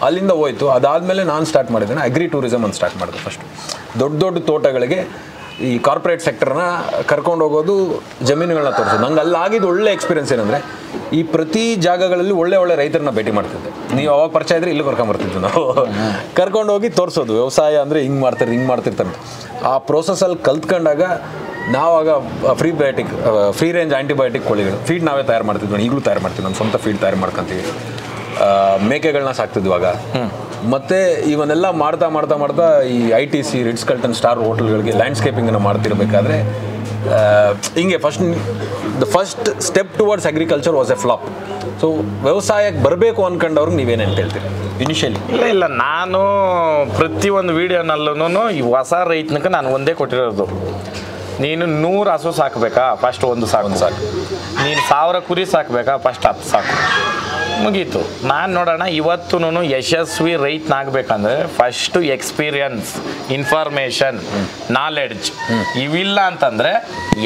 ಅಲ್ಲಿಂದ ಹೋಯ್ತು. ಅದಾದಮೇಲೆ ನಾನು ಸ್ಟಾರ್ಟ್ ಮಾಡಿದ್ದೇನೆ ಅಗ್ರಿ ಟೂರಿಸಮ್ ಅಂತ ಸ್ಟಾರ್ಟ್ ಮಾಡಿದೆ. ಫಸ್ಟ್ ದೊಡ್ಡ ತೋಟಗಳಿಗೆ ಈ ಕಾರ್ಪೊರೇಟ್ ಸೆಕ್ಟರ್ನ ಕರ್ಕೊಂಡು ಹೋಗೋದು, ಜಮೀನುಗಳನ್ನ ತೋರಿಸೋದು. ನಂಗೆ ಅಲ್ಲಿ ಆಗಿದ್ದು ಒಳ್ಳೆ ಎಕ್ಸ್ಪೀರಿಯನ್ಸ್ ಏನಂದರೆ, ಈ ಪ್ರತಿ ಜಾಗಗಳಲ್ಲಿ ಒಳ್ಳೆ ರೈತರನ್ನ ಭೇಟಿ ಮಾಡ್ತಿದ್ದೆ. ನೀವು ಅವಾಗ ಪರಿಚಯ ಇದ್ರೆ ಇಲ್ಲಿ ಕರ್ಕೊಂಬರ್ತಿದ್ವಿ ನಾವು. ಕರ್ಕೊಂಡು ಹೋಗಿ ತೋರಿಸೋದು, ವ್ಯವಸಾಯ ಅಂದರೆ ಹಿಂಗೆ ಮಾಡ್ತಿರ್ತಾರೆ. ಆ ಪ್ರೋಸೆಸ್ಸಲ್ಲಿ ಕಲ್ತ್ಕೊಂಡಾಗ ನಾವಾಗ ಫ್ರೀ ರೇಂಜ್ ಆ್ಯಂಟಿಬಯೋಟಿಕ್ ಕೋಳಿಗಳು ಫೀಡ್ ನಾವೇ ತಯಾರು ಮಾಡ್ತಿದ್ವಿ. ಈಗಲೂ ತಯಾರು ಮಾಡ್ತೀವಿ, ನಮ್ಮ ಸ್ವಂತ ಫೀಡ್ ತಯಾರು ಮಾಡ್ಕೊತೀವಿ. ಮೇಕೆಗಳನ್ನ ಸಾಕ್ತಿದ್ವಾಗ. ಮತ್ತು ಇವನ್ನೆಲ್ಲ ಮಾಡ್ತಾ ಈ ITC ರಿಟ್ಸ್ ಕಲ್ಟನ್ ಸ್ಟಾರ್ ಹೋಟೆಲ್ಗಳಿಗೆ ಲ್ಯಾಂಡ್ಸ್ಕೇಪಿಂಗನ್ನು ಮಾಡ್ತಿರ್ಬೇಕಾದ್ರೆ ಹಿಂಗೆ first step towards agriculture was a flop. So ವ್ಯವಸಾಯಕ್ಕೆ ಬರಬೇಕು ಅಂದ್ಕೊಂಡವ್ರಿಗೆ ನೀವೇನೇನು ಹೇಳ್ತೀರಿ ಇನಿಷಿಯಲಿ? ಇಲ್ಲ, ನಾನು ಪ್ರತಿಯೊಂದು ವೀಡಿಯೋನಲ್ಲೂ ಈ ಹೊಸ ರೈತನಕ್ಕೆ ನಾನು ಒಂದೇ ಕೊಟ್ಟಿರೋದು, ನೀನು 100 ಹಸು ಸಾಕಬೇಕಾ, ಫಸ್ಟ್ ಒಂದು ಸಾಕು. ನೀನು 1000 ಕುರಿ ಸಾಕಬೇಕಾ, ಫಸ್ಟ್ 10 ಸಾಕು, ಮುಗೀತು. ನಾನು ನೋಡೋಣ, ಇವತ್ತು ಯಶಸ್ವಿ ರೈತನಾಗಬೇಕಂದ್ರೆ ಫಸ್ಟು ಎಕ್ಸ್ಪೀರಿಯನ್ಸ್, ಇನ್ಫಾರ್ಮೇಷನ್, ನಾಲೆಡ್ಜ್ ಇವಿಲ್ಲ ಅಂತಂದರೆ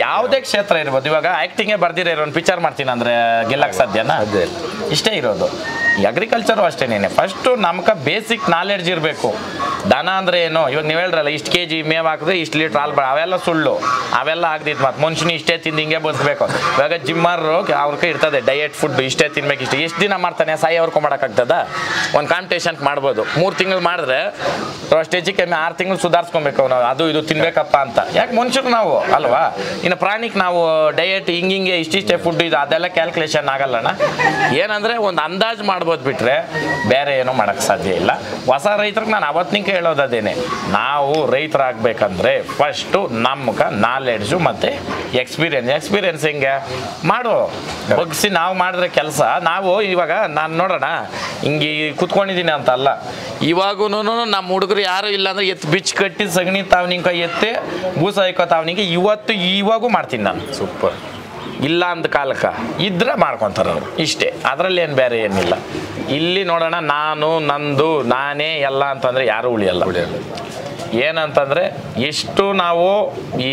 ಯಾವುದೇ ಕ್ಷೇತ್ರ ಇರ್ಬೋದು. ಇವಾಗ ಆ್ಯಕ್ಟಿಂಗೇ ಬರ್ದಿರೋ ಒಂದು ಪಿಕ್ಚರ್ ಮಾಡ್ತೀನಿ ಅಂದರೆ ಗೆಲ್ಲಕ್ಕೆ ಸಾಧ್ಯನಾ? ಇಷ್ಟೇ ಇರೋದು. ಅಗ್ರಿಕಲ್ಚರು ಅಷ್ಟೇನೇನೆ, ಫಸ್ಟು ನಮ್ಗೆ ಬೇಸಿಕ್ ನಾಲೆಡ್ಜ್ ಇರಬೇಕು. ದನ ಅಂದರೆ ಏನು, ಇವಾಗ ನೀವು ಹೇಳ್ರಲ್ಲ, ಇಷ್ಟು kg ಮೇವು ಹಾಕಿದ್ರೆ ಇಷ್ಟು ಲೀಟ್ರ್ ಹಾಲು ಅವೆಲ್ಲ ಸುಳ್ಳು, ಅವೆಲ್ಲ ಆಗ್ದಿತ್ತು. ಮತ್ತು ಮನುಷ್ಯನ ಇಷ್ಟೇ ತಿಂದು ಹಿಂಗೆ ಬದುಕಬೇಕು. ಇವಾಗ ಜಿಮ್ಮರು ಅವ್ರಿಗೆ ಇರ್ತದೆ ಡಯಟ್ ಫುಡ್, ಇಷ್ಟೇ ತಿನ್ಬೇಕು, ಎಷ್ಟು ದಿನ ಮಾಡ್ತಾನೆ, ಸಾಯೋರ್ಕೊ ಮಾಡೋಕ್ಕಾಗ್ತದ? ಒಂದು ಕಾಂಪಿಟೇಷನ್ಗೆ ಮಾಡ್ಬೋದು. 3 ತಿಂಗಳು ಮಾಡಿದ್ರೆ ಸ್ಟೇಜಿಗೆ ಕಮ್ಮಿ 6 ತಿಂಗಳು ಸುಧಾರಿಸ್ಕೊಬೇಕು ನಾವು, ಅದು ಇದು ತಿನ್ಬೇಕಪ್ಪ ಅಂತ. ಯಾಕೆ ಮನುಷ್ಯರು ನಾವು ಅಲ್ವಾ? ಇನ್ನು ಪ್ರಾಣಿಗೆ ನಾವು ಡಯಟ್ ಹಿಂಗೆ ಇಷ್ಟಿಷ್ಟೇ ಫುಡ್ ಇದು ಅದೆಲ್ಲ ಕ್ಯಾಲ್ಕುಲೇಷನ್ ಆಗಲ್ಲಣ್ಣ. ಏನಂದರೆ ಒಂದು ಅಂದಾಜು ಮಾಡ್ಬೋದು ಬಿಟ್ಟರೆ ಬೇರೆ ಏನೋ ಮಾಡೋಕ್ಕೆ ಸಾಧ್ಯ ಇಲ್ಲ. ಹೊಸ ರೈತರಿಗೆ ನಾನು ಅವತ್ತಿನಿಂದ ಹೇಳೋದೇನೆ, ನಾವು ರೈತರಾಗಬೇಕಂದ್ರೆ ಫಸ್ಟು ನಮ್ಗೆ ನಾಲೆಡ್ಜು ಮತ್ತು ಎಕ್ಸ್ಪೀರಿಯನ್ಸ್ ಹೆಂಗೆ ಮಾಡು ಬಗ್ಸಿ ನಾವು ಮಾಡಿದ್ರೆ ಕೆಲಸ. ನಾವು ಇವಾಗ ನಾನು ನೋಡೋಣ ಹಿಂಗೆ ಕೂತ್ಕೊಂಡಿದ್ದೀನಿ ಅಂತ ಅಲ್ಲ, ಇವಾಗೂ ನಮ್ಮ ಹುಡುಗರು ಯಾರು ಇಲ್ಲ ಅಂದರೆ ಬಿಚ್ಚು ಕಟ್ಟಿ ಸಗಣಿ ತಾವನಿಂಕ ಎತ್ತಿ ಬೂಸ ಹಾಕೋ ತಾವನಿಗೆ ಇವಾಗೂ ಮಾಡ್ತೀನಿ ನಾನು. ಸೂಪರ್. ಇಲ್ಲ ಅಂದ ಕಾಲಕ್ಕೆ ಇದ್ರೆ ಮಾಡ್ಕೊತಾರೆ ಅವರು, ಇಷ್ಟೇ. ಅದರಲ್ಲಿ ಏನು ಬೇರೆ ಏನಿಲ್ಲ. ಇಲ್ಲಿ ನೋಡೋಣ, ನಾನು ನಂದು ನಾನೇ ಎಲ್ಲ ಅಂತಂದರೆ ಯಾರೂ ಉಳಿಯಲ್ಲ. ಏನಂತಂದರೆ ಎಷ್ಟು ನಾವು ಈ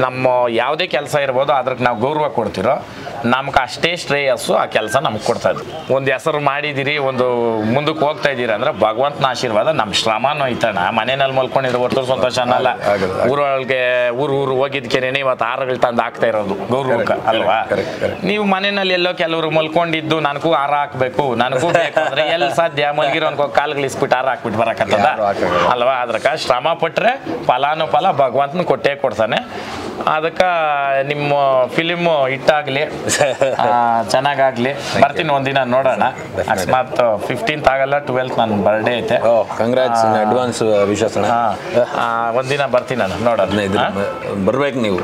ನಮ್ಮ ಯಾವುದೇ ಕೆಲಸ ಇರ್ಬೋದು ಅದಕ್ಕೆ ನಾವು ಗೌರವ ಕೊಡ್ತಿರೋ ನಮ್ಗೆ ಅಷ್ಟೇ ಶ್ರೇಯಸ್ಸು ಆ ಕೆಲಸ ನಮ್ಗೆ ಕೊಡ್ತಾ ಇದ್ರು. ಒಂದು ಹೆಸರು ಮಾಡಿದ್ದೀರಿ, ಒಂದು ಮುಂದಕ್ಕೆ ಹೋಗ್ತಾ ಇದ್ದೀರಿ ಅಂದ್ರೆ ಭಗವಂತನ ಆಶೀರ್ವಾದ. ನಮ್ಮ ಶ್ರಮನೂ ಐತಣ್ಣ. ಮನೆಯಲ್ಲಿ ಮಲ್ಕೊಂಡಿರೋ ಹೊರತು ಸಂತೋಷ ಅನ್ನಲ್ಲ. ಊರೊಳಗೆ ಊರು ಹೋಗಿದ್ಕೇನೆ ಇವತ್ತು ಆರುಗಳು ತಂದು ಹಾಕ್ತಾ ಇರೋದು ಗೌರವಕ್ಕೆ ಅಲ್ವಾ. ನೀವು ಮನೆಯಲ್ಲಿ ಎಲ್ಲೋ ಕೆಲವರು ಮಲ್ಕೊಂಡಿದ್ದು ನನಗೂ ಹಾರ ಹಾಕ್ಬೇಕು ನನಗೂ ಬೇಕು ಅಂದ್ರೆ ಎಲ್ಲಿ ಸಾಧ್ಯ? ಮಲ್ಗಿರೋ ಕಾಲ್ಗಳಿಸ್ಬಿಟ್ಟು ಹಾರ ಹಾಕ್ಬಿಟ್ಟು ಬರಕತ್ತದ ಅಲ್ವಾ. ಅದಕ್ಕೆ ಶ್ರಮ ಪಟ್ಟರೆ ಫಲಾನುಫಲ ಭಗವಂತನ ಕೊಟ್ಟೇ ಕೊಡ್ತಾನೆ. ಅದಕ್ಕೆ ನಿಮ್ಮ ಫಿಲಿಮು ಹಿಟ್ಟಾಗಲಿ, ಚೆನ್ನಾಗಾಗಲಿ. ಬರ್ತೀನಿ ಒಂದಿನ ನೋಡೋಣ. ಅಕಸ್ಮಾತ್ 15th ಆಗಲ್ಲ, 12th ನನ್ನ ಬರ್ಡೇ ಐತೆ. ಕಂಗ್ರಾಟ್ಸ್ ಅಡ್ವಾನ್ಸ್ ವಿಶೇಷ. ಒಂದಿನ ಬರ್ತೀನಿ ನಾನು ನೋಡೋಣ. ಬರ್ಬೇಕು ನೀವು.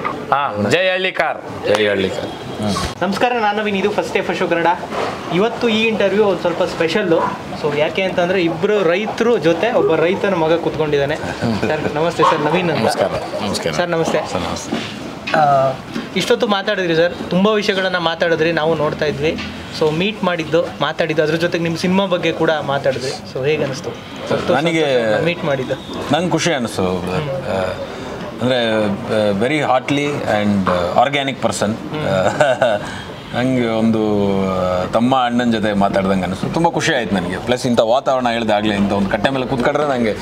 ಜೈ ಹಳ್ಳಿಕಾರ್. ಜೈ ಹಳ್ಳಿಕಾರ್. ನಮಸ್ಕಾರ, ನಾನು ನವೀನ್. ಇದು first day first show Kannada. ಇವತ್ತು ಈ ಇಂಟರ್ವ್ಯೂ ಒಂದು ಸ್ವಲ್ಪ ಸ್ಪೆಷಲ್ಲು. ಸೊ ಯಾಕೆ ಅಂತಂದರೆ ಇಬ್ಬರು ರೈತರು ಜೊತೆ ಒಬ್ಬ ರೈತನ ಮಗ ಕೂತ್ಕೊಂಡಿದ್ದಾನೆ. ಸರ್ ನಮಸ್ತೆ. ಸರ್ ನವೀನ್ ಅಂತ. ನಮಸ್ಕಾರ ಸರ್. ನಮಸ್ತೆ. ಇಷ್ಟೊತ್ತು ಮಾತಾಡಿದ್ರಿ ಸರ್, ತುಂಬ ವಿಷಯಗಳನ್ನು ಮಾತಾಡಿದ್ರಿ, ನಾವು ನೋಡ್ತಾ ಇದ್ವಿ. ಸೊ ಮೀಟ್ ಮಾಡಿದ್ದು ಮಾತಾಡಿದ್ದು, ಅದ್ರ ಜೊತೆಗೆ ನಿಮ್ಮ ಸಿನಿಮಾ ಬಗ್ಗೆ ಕೂಡ ಮಾತಾಡಿದ್ರಿ. ಸೊ ಹೇಗೆ ಅನಿಸ್ತು ನನಗೆ ಮೀಟ್ ಮಾಡಿದ್ದು? ನಂಗೆ ಖುಷಿ ಅನಿಸ್ತು. ಅಂದರೆ very heartly and organic person. ನನಗೆ ಒಂದು ತಮ್ಮ ಅಣ್ಣನ ಜೊತೆ ಮಾತಾಡ್ದಂಗೆ ಅನಿಸ್ತು. ತುಂಬ ಖುಷಿ ಆಯ್ತು ನನಗೆ. ಪ್ಲಸ್ ಇಂಥ ವಾತಾವರಣ ಹೇಳಿದಾಗಲೇ ಇಂಥ ಒಂದು ಕಟ್ಟೆ ಮೇಲೆ ಕೂತ್ಕೊಂಡ್ರೆ ನನಗೆ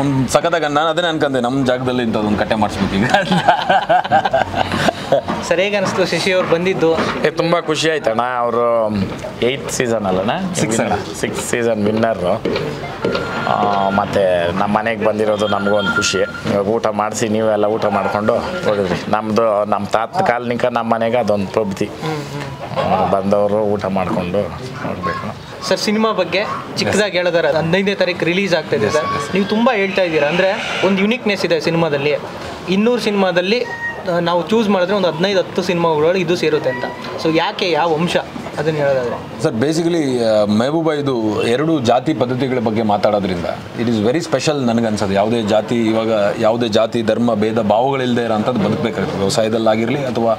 ಒಂದು ಸಖತ್ತಾಗ ನಾನು ಅದನ್ನೇ ಅನ್ಕೊಂಡೆ, ನಮ್ಮ ಜಾಗದಲ್ಲಿ ಇಂಥದ್ದೊಂದು ಕಟ್ಟೆ ಮಾಡಿಸ್ಬೇಕು ಈಗ. ಸರ್ ಹೇಗೆ ಅನಿಸ್ತು ಶಶಿ ಅವ್ರು ಬಂದಿದ್ದು? ತುಂಬ ಖುಷಿ ಆಯ್ತಣ್ಣ. ಅವರು 8th season ಅಲ್ಲಣ್ಣ, 6th season winner. ಮತ್ತು ನಮ್ಮ ಮನೆಗೆ ಬಂದಿರೋದು ನಮಗೂ ಒಂದು ಖುಷಿ. ಇವಾಗ ಊಟ ಮಾಡಿಸಿ ನೀವೆಲ್ಲ ಊಟ ಮಾಡಿಕೊಂಡು ಹೋಗಿದ್ರಿ. ನಮ್ಮ ತಾತನ ಕಾಲನಿಕ ನಮ್ಮ ಮನೆಗೆ ಅದೊಂದು ಪ್ರಭೃತಿ. ಬಂದವರು ಊಟ ಮಾಡಿಕೊಂಡು ಹೋಗಬೇಕು. ಸರ್ ಸಿನಿಮಾ ಬಗ್ಗೆ ಚಿಕ್ಕದಾಗಿ ಹೇಳಿದಾರೆ, 15ನೇ ತಾರೀಕು ರಿಲೀಸ್ ಆಗ್ತಾಯಿದೆ ಸರ್. ನೀವು ತುಂಬ ಹೇಳ್ತಾ ಇದ್ದೀರಾ, ಅಂದರೆ ಒಂದು ಯುನಿಕ್ನೆಸ್ ಇದೆ ಸಿನಿಮಾದಲ್ಲಿ. 200 ಸಿನಿಮಾದಲ್ಲಿ ನಾವು ಚೂಸ್ ಮಾಡಿದ್ರೆ ಒಂದು 15-10 ಸಿನಿಮಾಗಳಲ್ಲಿ ಇದು ಸೇರುತ್ತೆ ಅಂತ. ಸೊ ಯಾಕೆ, ಯಾವ ಅಂಶ ಅದನ್ನು ಹೇಳೋದಾದ್ರೆ? ಸರ್ ಬೇಸಿಕಲಿ ಮೆಹಬೂಬಾ ಇದು 2 ಜಾತಿ ಪದ್ಧತಿಗಳ ಬಗ್ಗೆ ಮಾತಾಡೋದ್ರಿಂದ ಇಟ್ ಈಸ್ ವೆರಿ ಸ್ಪೆಷಲ್ ನನಗನ್ಸೋದು. ಯಾವುದೇ ಜಾತಿ ಧರ್ಮ ಭೇದ ಭಾವಗಳಿಲ್ಲದೆ ಇರೋಂಥದ್ದು ಬದುಕಬೇಕಾಗ್ತದೆ, ವ್ಯವಸಾಯದಲ್ಲಾಗಿರಲಿ ಅಥವಾ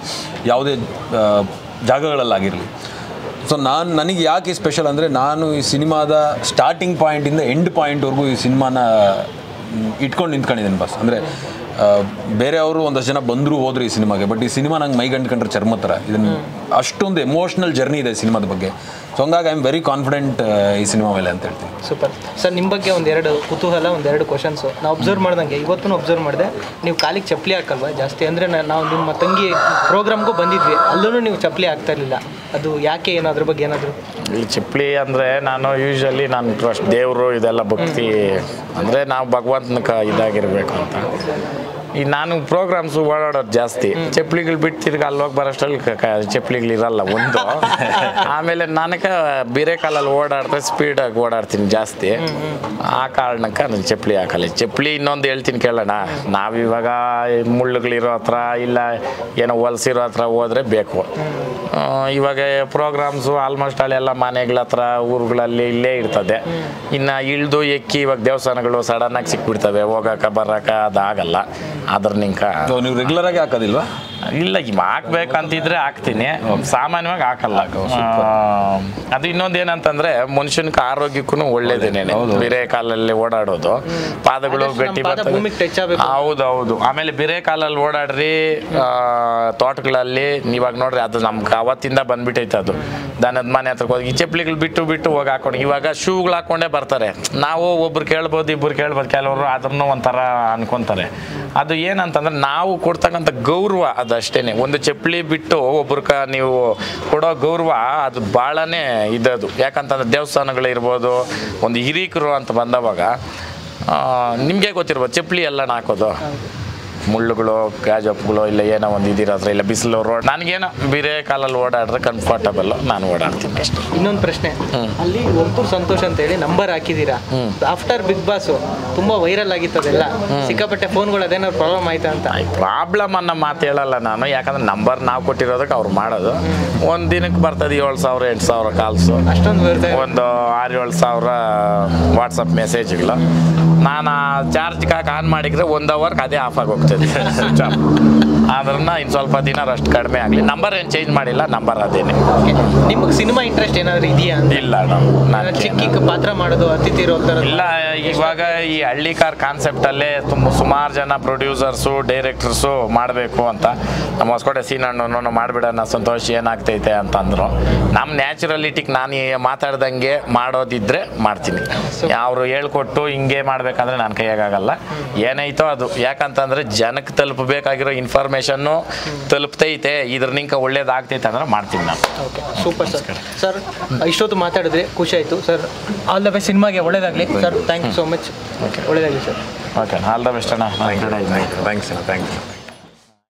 ಯಾವುದೇ ಜಾಗಗಳಲ್ಲಾಗಿರಲಿ. ಸೊ ನನಗೆ ಯಾಕೆ ಸ್ಪೆಷಲ್ ಅಂದರೆ, ನಾನು ಈ ಸಿನಿಮಾದ ಸ್ಟಾರ್ಟಿಂಗ್ ಪಾಯಿಂಟಿಂದ ಎಂಡ್ ಪಾಯಿಂಟ್ವರೆಗೂ ಈ ಸಿನಿಮಾನ ಇಟ್ಕೊಂಡು ನಿಂತ್ಕೊಂಡಿದ್ದೀನಿ ಬಸ್. ಅಂದರೆ ಬೇರೆಯವರು ಒಂದಷ್ಟು ಜನ ಬಂದರೂ ಹೋದ್ರು ಈ ಸಿನಿಮಾಗೆ, ಬಟ್ ಈ ಸಿನಿಮಾ ನಂಗೆ ಮೈಗಂಡ್ಕೊಂಡ್ರೆ ಚರ್ಮ ಥರ. ಇದನ್ನು ಅಷ್ಟೊಂದು ಎಮೋಷ್ನಲ್ ಜರ್ನಿ ಇದೆ ಸಿನಿಮಾದ ಬಗ್ಗೆ. ಸೊ ಹಂಗಾಗಿ ಐ ಆಮ್ ವೆರಿ ಕಾನ್ಫಿಡೆಂಟ್ ಈ ಸಿನಿಮಾ ಮೇಲೆ ಅಂತ ಹೇಳ್ತೀನಿ. ಸೂಪರ್. ಸರ್ ನಿಮ್ಮ ಬಗ್ಗೆ ಒಂದೆರಡು ಕುತೂಹಲ, ಒಂದೆರಡು ಕ್ವಶನ್ಸು. ನಾವು ಅಬ್ಸರ್ವ್ ಮಾಡ್ದಂಗೆ ಇವತ್ತೂ ಅಬ್ಸರ್ವ್ ಮಾಡಿದೆ, ನೀವು ಕಾಲಿಗೆ ಚಪ್ಪಲಿ ಹಾಕಲ್ವಾ ಜಾಸ್ತಿ? ಅಂದರೆ ನಾವು ನಿಮ್ಮ ತಂಗಿ ಪ್ರೋಗ್ರಾಮ್ಗೂ ಬಂದಿದ್ವಿ, ಅಲ್ಲೂ ನೀವು ಚಪ್ಪಲಿ ಹಾಕ್ತಾ ಇರಲಿಲ್ಲ. ಅದು ಯಾಕೆ, ಏನಾದ್ರ ಬಗ್ಗೆ ಏನಾದರೂ? ಈ ಚಪ್ಪಲಿ ಅಂದರೆ ನಾನು ಯೂಶ್ವಲಿ ನಾನು ಟ್ರಸ್ಟ್ ದೇವರು ಇದೆಲ್ಲ ಭಕ್ತಿ ಅಂದರೆ ನಾವು ಭಗವಂತನ ಇದಾಗಿರ್ಬೇಕು ಅಂತ. ಈ ನಾನು ಪ್ರೋಗ್ರಾಮ್ಸು ಓಡಾಡೋದು ಜಾಸ್ತಿ. ಚಪ್ಪಲಿಗಳು ಬಿಟ್ಟು ತಿರ್ಗಿ ಅಲ್ಲಿ ಹೋಗಿ ಬರೋಷ್ಟರಲ್ಲಿ ಚಪ್ಪಲಿಗಳಿರಲ್ಲ ಒಂದು. ಆಮೇಲೆ ನನಗೆ ಬೇರೆ ಕಾಲಲ್ಲಿ ಓಡಾಡ್ತಾರೆ, ಸ್ಪೀಡಾಗಿ ಓಡಾಡ್ತೀನಿ ಜಾಸ್ತಿ. ಆ ಕಾರಣಕ್ಕೆ ನಾನು ಚಪ್ಪಲಿ ಹಾಕಲ್ಲ. ಚಪ್ಪಲಿ ಇನ್ನೊಂದು ಹೇಳ್ತೀನಿ ಕೇಳೋಣ. ನಾವಿವಾಗ ಮುಳ್ಳುಗಳಿರೋ ಹತ್ರ ಇಲ್ಲ ಏನೋ ಹೊಲಸಿರೋ ಹತ್ರ ಹೋದರೆ ಬೇಕು. ಇವಾಗ ಪ್ರೋಗ್ರಾಮ್ಸು ಆಲ್ಮೋಸ್ಟ್ ಅಲ್ಲೆಲ್ಲ ಮನೆಗಳ ಹತ್ರ ಊರುಗಳಲ್ಲಿ ಇಲ್ಲೇ ಇರ್ತದೆ. ಇನ್ನು ಇಳ್ದು ಎಕ್ಕಿ ಇವಾಗ ದೇವಸ್ಥಾನಗಳು ಸಡನ್ನಾಗಿ ಸಿಕ್ಬಿಡ್ತವೆ, ಹೋಗೋಕೆ ಬರೋಕೆ ಅದಾಗಲ್ಲ. ಅದ್ರ ನಿಂಕ ನೀವು ರೆಗ್ಯುಲರ್ ಆಗಿ ಹಾಕೋದಿಲ್ವಾ? ಇಲ್ಲ, ಹಾಕ್ಬೇಕಂತಿದ್ರೆ ಹಾಕ್ತೀನಿ, ಸಾಮಾನ್ಯವಾಗಿ ಹಾಕಲ್ಲ. ಅದು ಇನ್ನೊಂದು ಏನಂತಂದ್ರೆ ಮನುಷ್ಯನಿಗೆ ಆರೋಗ್ಯಕ್ಕೂ ಒಳ್ಳೇದೇನೇನೆ ಬೇರೆ ಕಾಲಲ್ಲಿ ಓಡಾಡೋದು. ಪಾದಗಳು ಗಟ್ಟಿ ಬರ್ತವೆ. ಹೌದೌದು. ಆಮೇಲೆ ಬೇರೆ ಕಾಲಲ್ಲಿ ಓಡಾಡ್ರಿ ತೋಟಗಳಲ್ಲಿ, ಇವಾಗ ನೋಡ್ರಿ ಅದು ನಮ್ಗೆ ಅವತ್ತಿಂದ ಬಂದ್ಬಿಟ್ಟೈತೆ. ಅದು ದನದ ಮನೆ ಹತ್ರಕ್ಕೆ ಹೋಗಿ ಈ ಚಪ್ಪಲಿಗಳು ಬಿಟ್ಟು ಹೋಗಿ ಹಾಕೊಂಡು ಇವಾಗ ಶೂಗಳು ಹಾಕೊಂಡೇ ಬರ್ತಾರೆ. ನಾವು ಒಬ್ರು ಕೇಳ್ಬೋದು, ಇಬ್ಬರು ಕೇಳ್ಬೋದು, ಕೆಲವರು ಅದನ್ನು ಒಂಥರ ಅನ್ಕೊಂತಾರೆ. ಅದು ಏನಂತಂದ್ರೆ ನಾವು ಕೊಡ್ತಕ್ಕಂಥ ಗೌರವ ಅದಷ್ಟೇ. ಒಂದು ಚಪ್ಪಲಿ ಬಿಟ್ಟು ಒಬ್ರಕ ನೀವು ಕೊಡೋ ಗೌರವ ಅದು ಭಾಳನೇ ಇದದು. ಯಾಕಂತಂದ್ರೆ ದೇವಸ್ಥಾನಗಳಿರ್ಬೋದು, ಒಂದು ಹಿರೀಕರು ಅಂತ ಬಂದವಾಗ ನಿಮಗೆ ಗೊತ್ತಿರ್ಬೋದು ಚಪ್ಪಲಿ ಎಲ್ಲ ಹಾಕೋದು. ಮುಳ್ಳುಗಳು ಗಾಜಪ್ಪುಗಳು ಇಲ್ಲ ಏನೋ ಒಂದು ಇದಿರೋದ್ರ ಇಲ್ಲ ಬಿಸಿಲು ರೋಡ್. ನನಗೇನೋ ಬೇರೆ ಕಾಲಲ್ಲಿ ಓಡಾಡಿದ್ರೆ ಕಂಫರ್ಟಬಲ್, ನಾನು ಓಡಾಡ್ತೀನಿ ಅಷ್ಟೇ. ಇನ್ನೊಂದು ಪ್ರಶ್ನೆ, ಅಲ್ಲಿ ಒಂತೂರು ಸಂತೋಷ್ ಅಂತ ಹೇಳಿ ನಂಬರ್ ಹಾಕಿದ್ದೀರಾ. ಆಫ್ಟರ್ ಬಿಗ್ ಬಾಸ್ ತುಂಬಾ ವೈರಲ್ ಆಗಿತ್ತದೆಲ್ಲ, ಸಿಕ್ಕಾಪಟ್ಟೆ ಫೋನ್ಗಳು ಅದೇನಾದ್ರು ಪ್ರಾಬ್ಲಮ್ ಆಯ್ತಾ ಅಂತ? ಪ್ರಾಬ್ಲಮ್ ಅನ್ನೋ ಮಾತು ಹೇಳಲ್ಲ ನಾನು. ಯಾಕಂದ್ರೆ ನಂಬರ್ ನಾವು ಕೊಟ್ಟಿರೋದಕ್ಕೆ ಅವ್ರು ಮಾಡೋದು. ಒಂದು ದಿನಕ್ಕೆ ಬರ್ತದೆ 7,000 8,000 ಕಾಲ್ಸು, ಅಷ್ಟೊಂದು ಬರ್ತದೆ. ಒಂದು 6-7 ವಾಟ್ಸಪ್ ಮೆಸೇಜ್ಗಳು. ನಾನು ಚಾರ್ಜ್ ಆನ್ ಮಾಡಿದ್ರೆ 1 ಅವರ್ಗೆ ಅದೇ ಆಫ್ ಆಗಿ ಹೋಗ್ತದೆ. ಅದನ್ನ ಇನ್ನು ಸ್ವಲ್ಪ ದಿನ ಅಷ್ಟು ಕಡಿಮೆ ಆಗಲಿ. ನಂಬರ್ ಏನು ಚೇಂಜ್ ಮಾಡಿಲ್ಲ, ನಂಬರ್ ಅದೇನೆ. ನಿಮಗೆ ಸಿನಿಮಾ ಇಂಟ್ರೆಸ್ಟ್ ಏನಾದರೂ ಇದೆಯಾ? ಇಲ್ಲ, ನಾನು ಚಿಕ್ಕ ಪಾತ್ರ ಮಾಡೋದು, ಅತಿಥಿ ರೋಲ್ ಥರ ಇಲ್ಲ. ಇವಾಗ ಈ ಹಳ್ಳಿ ಕಾರ್ ಕಾನ್ಸೆಪ್ಟಲ್ಲೇ ಸುಮಾರು ಜನ ಪ್ರೊಡ್ಯೂಸರ್ಸು ಡೈರೆಕ್ಟರ್ಸು ಮಾಡಬೇಕು ಅಂತ ನಮ್ಮ ಹೊಸಕೋಟೆ ಸೀನಣ್ಣನು ಮಾಡಿಬಿಡೋಣ ಸಂತೋಷ್ ಏನಾಗ್ತೈತೆ ಅಂತಂದರು. ನಮ್ಮ ನ್ಯಾಚುರಲಿಟಿಗೆ ನಾನು ಮಾತಾಡ್ದಂಗೆ ಮಾಡೋದಿದ್ರೆ ಮಾಡ್ತೀನಿ. ಅವರು ಹೇಳ್ಕೊಟ್ಟು ಹಿಂಗೆ ಮಾಡಬೇಕಂದ್ರೆ ನನ್ನ ಕೈಯಾಗಲ್ಲ. ಏನೈತೋ ಅದು, ಯಾಕಂತಂದರೆ ಜನಕ್ಕೆ ತಲುಪಬೇಕಾಗಿರೋ ಇನ್ಫಾರ್ಮೇಷನ್ನು ತಲುಪ್ತೈತೆ, ಇದ್ರ ನಿಂಕ ಒಳ್ಳೇದಾಗ್ತೈತೆ ಅಂದ್ರೆ ಮಾಡ್ತೀನಿ ನಾನು. Okay, super sir. ಇಷ್ಟೊತ್ತು ಮಾತಾಡಿದ್ರೆ ಖುಷಿ ಆಯಿತು ಸರ್. ಆಲ್ ದ ಬೆಸ್ಟ್, ಸಿನಿಮಾಗೆ ಒಳ್ಳೇದಾಗಲಿ sir. Thank you so much. Okay, ಒಳ್ಳೇದಾಗಲಿ sir. Okay, all the best ಅಣ್ಣ. ಥ್ಯಾಂಕ್ಸ್.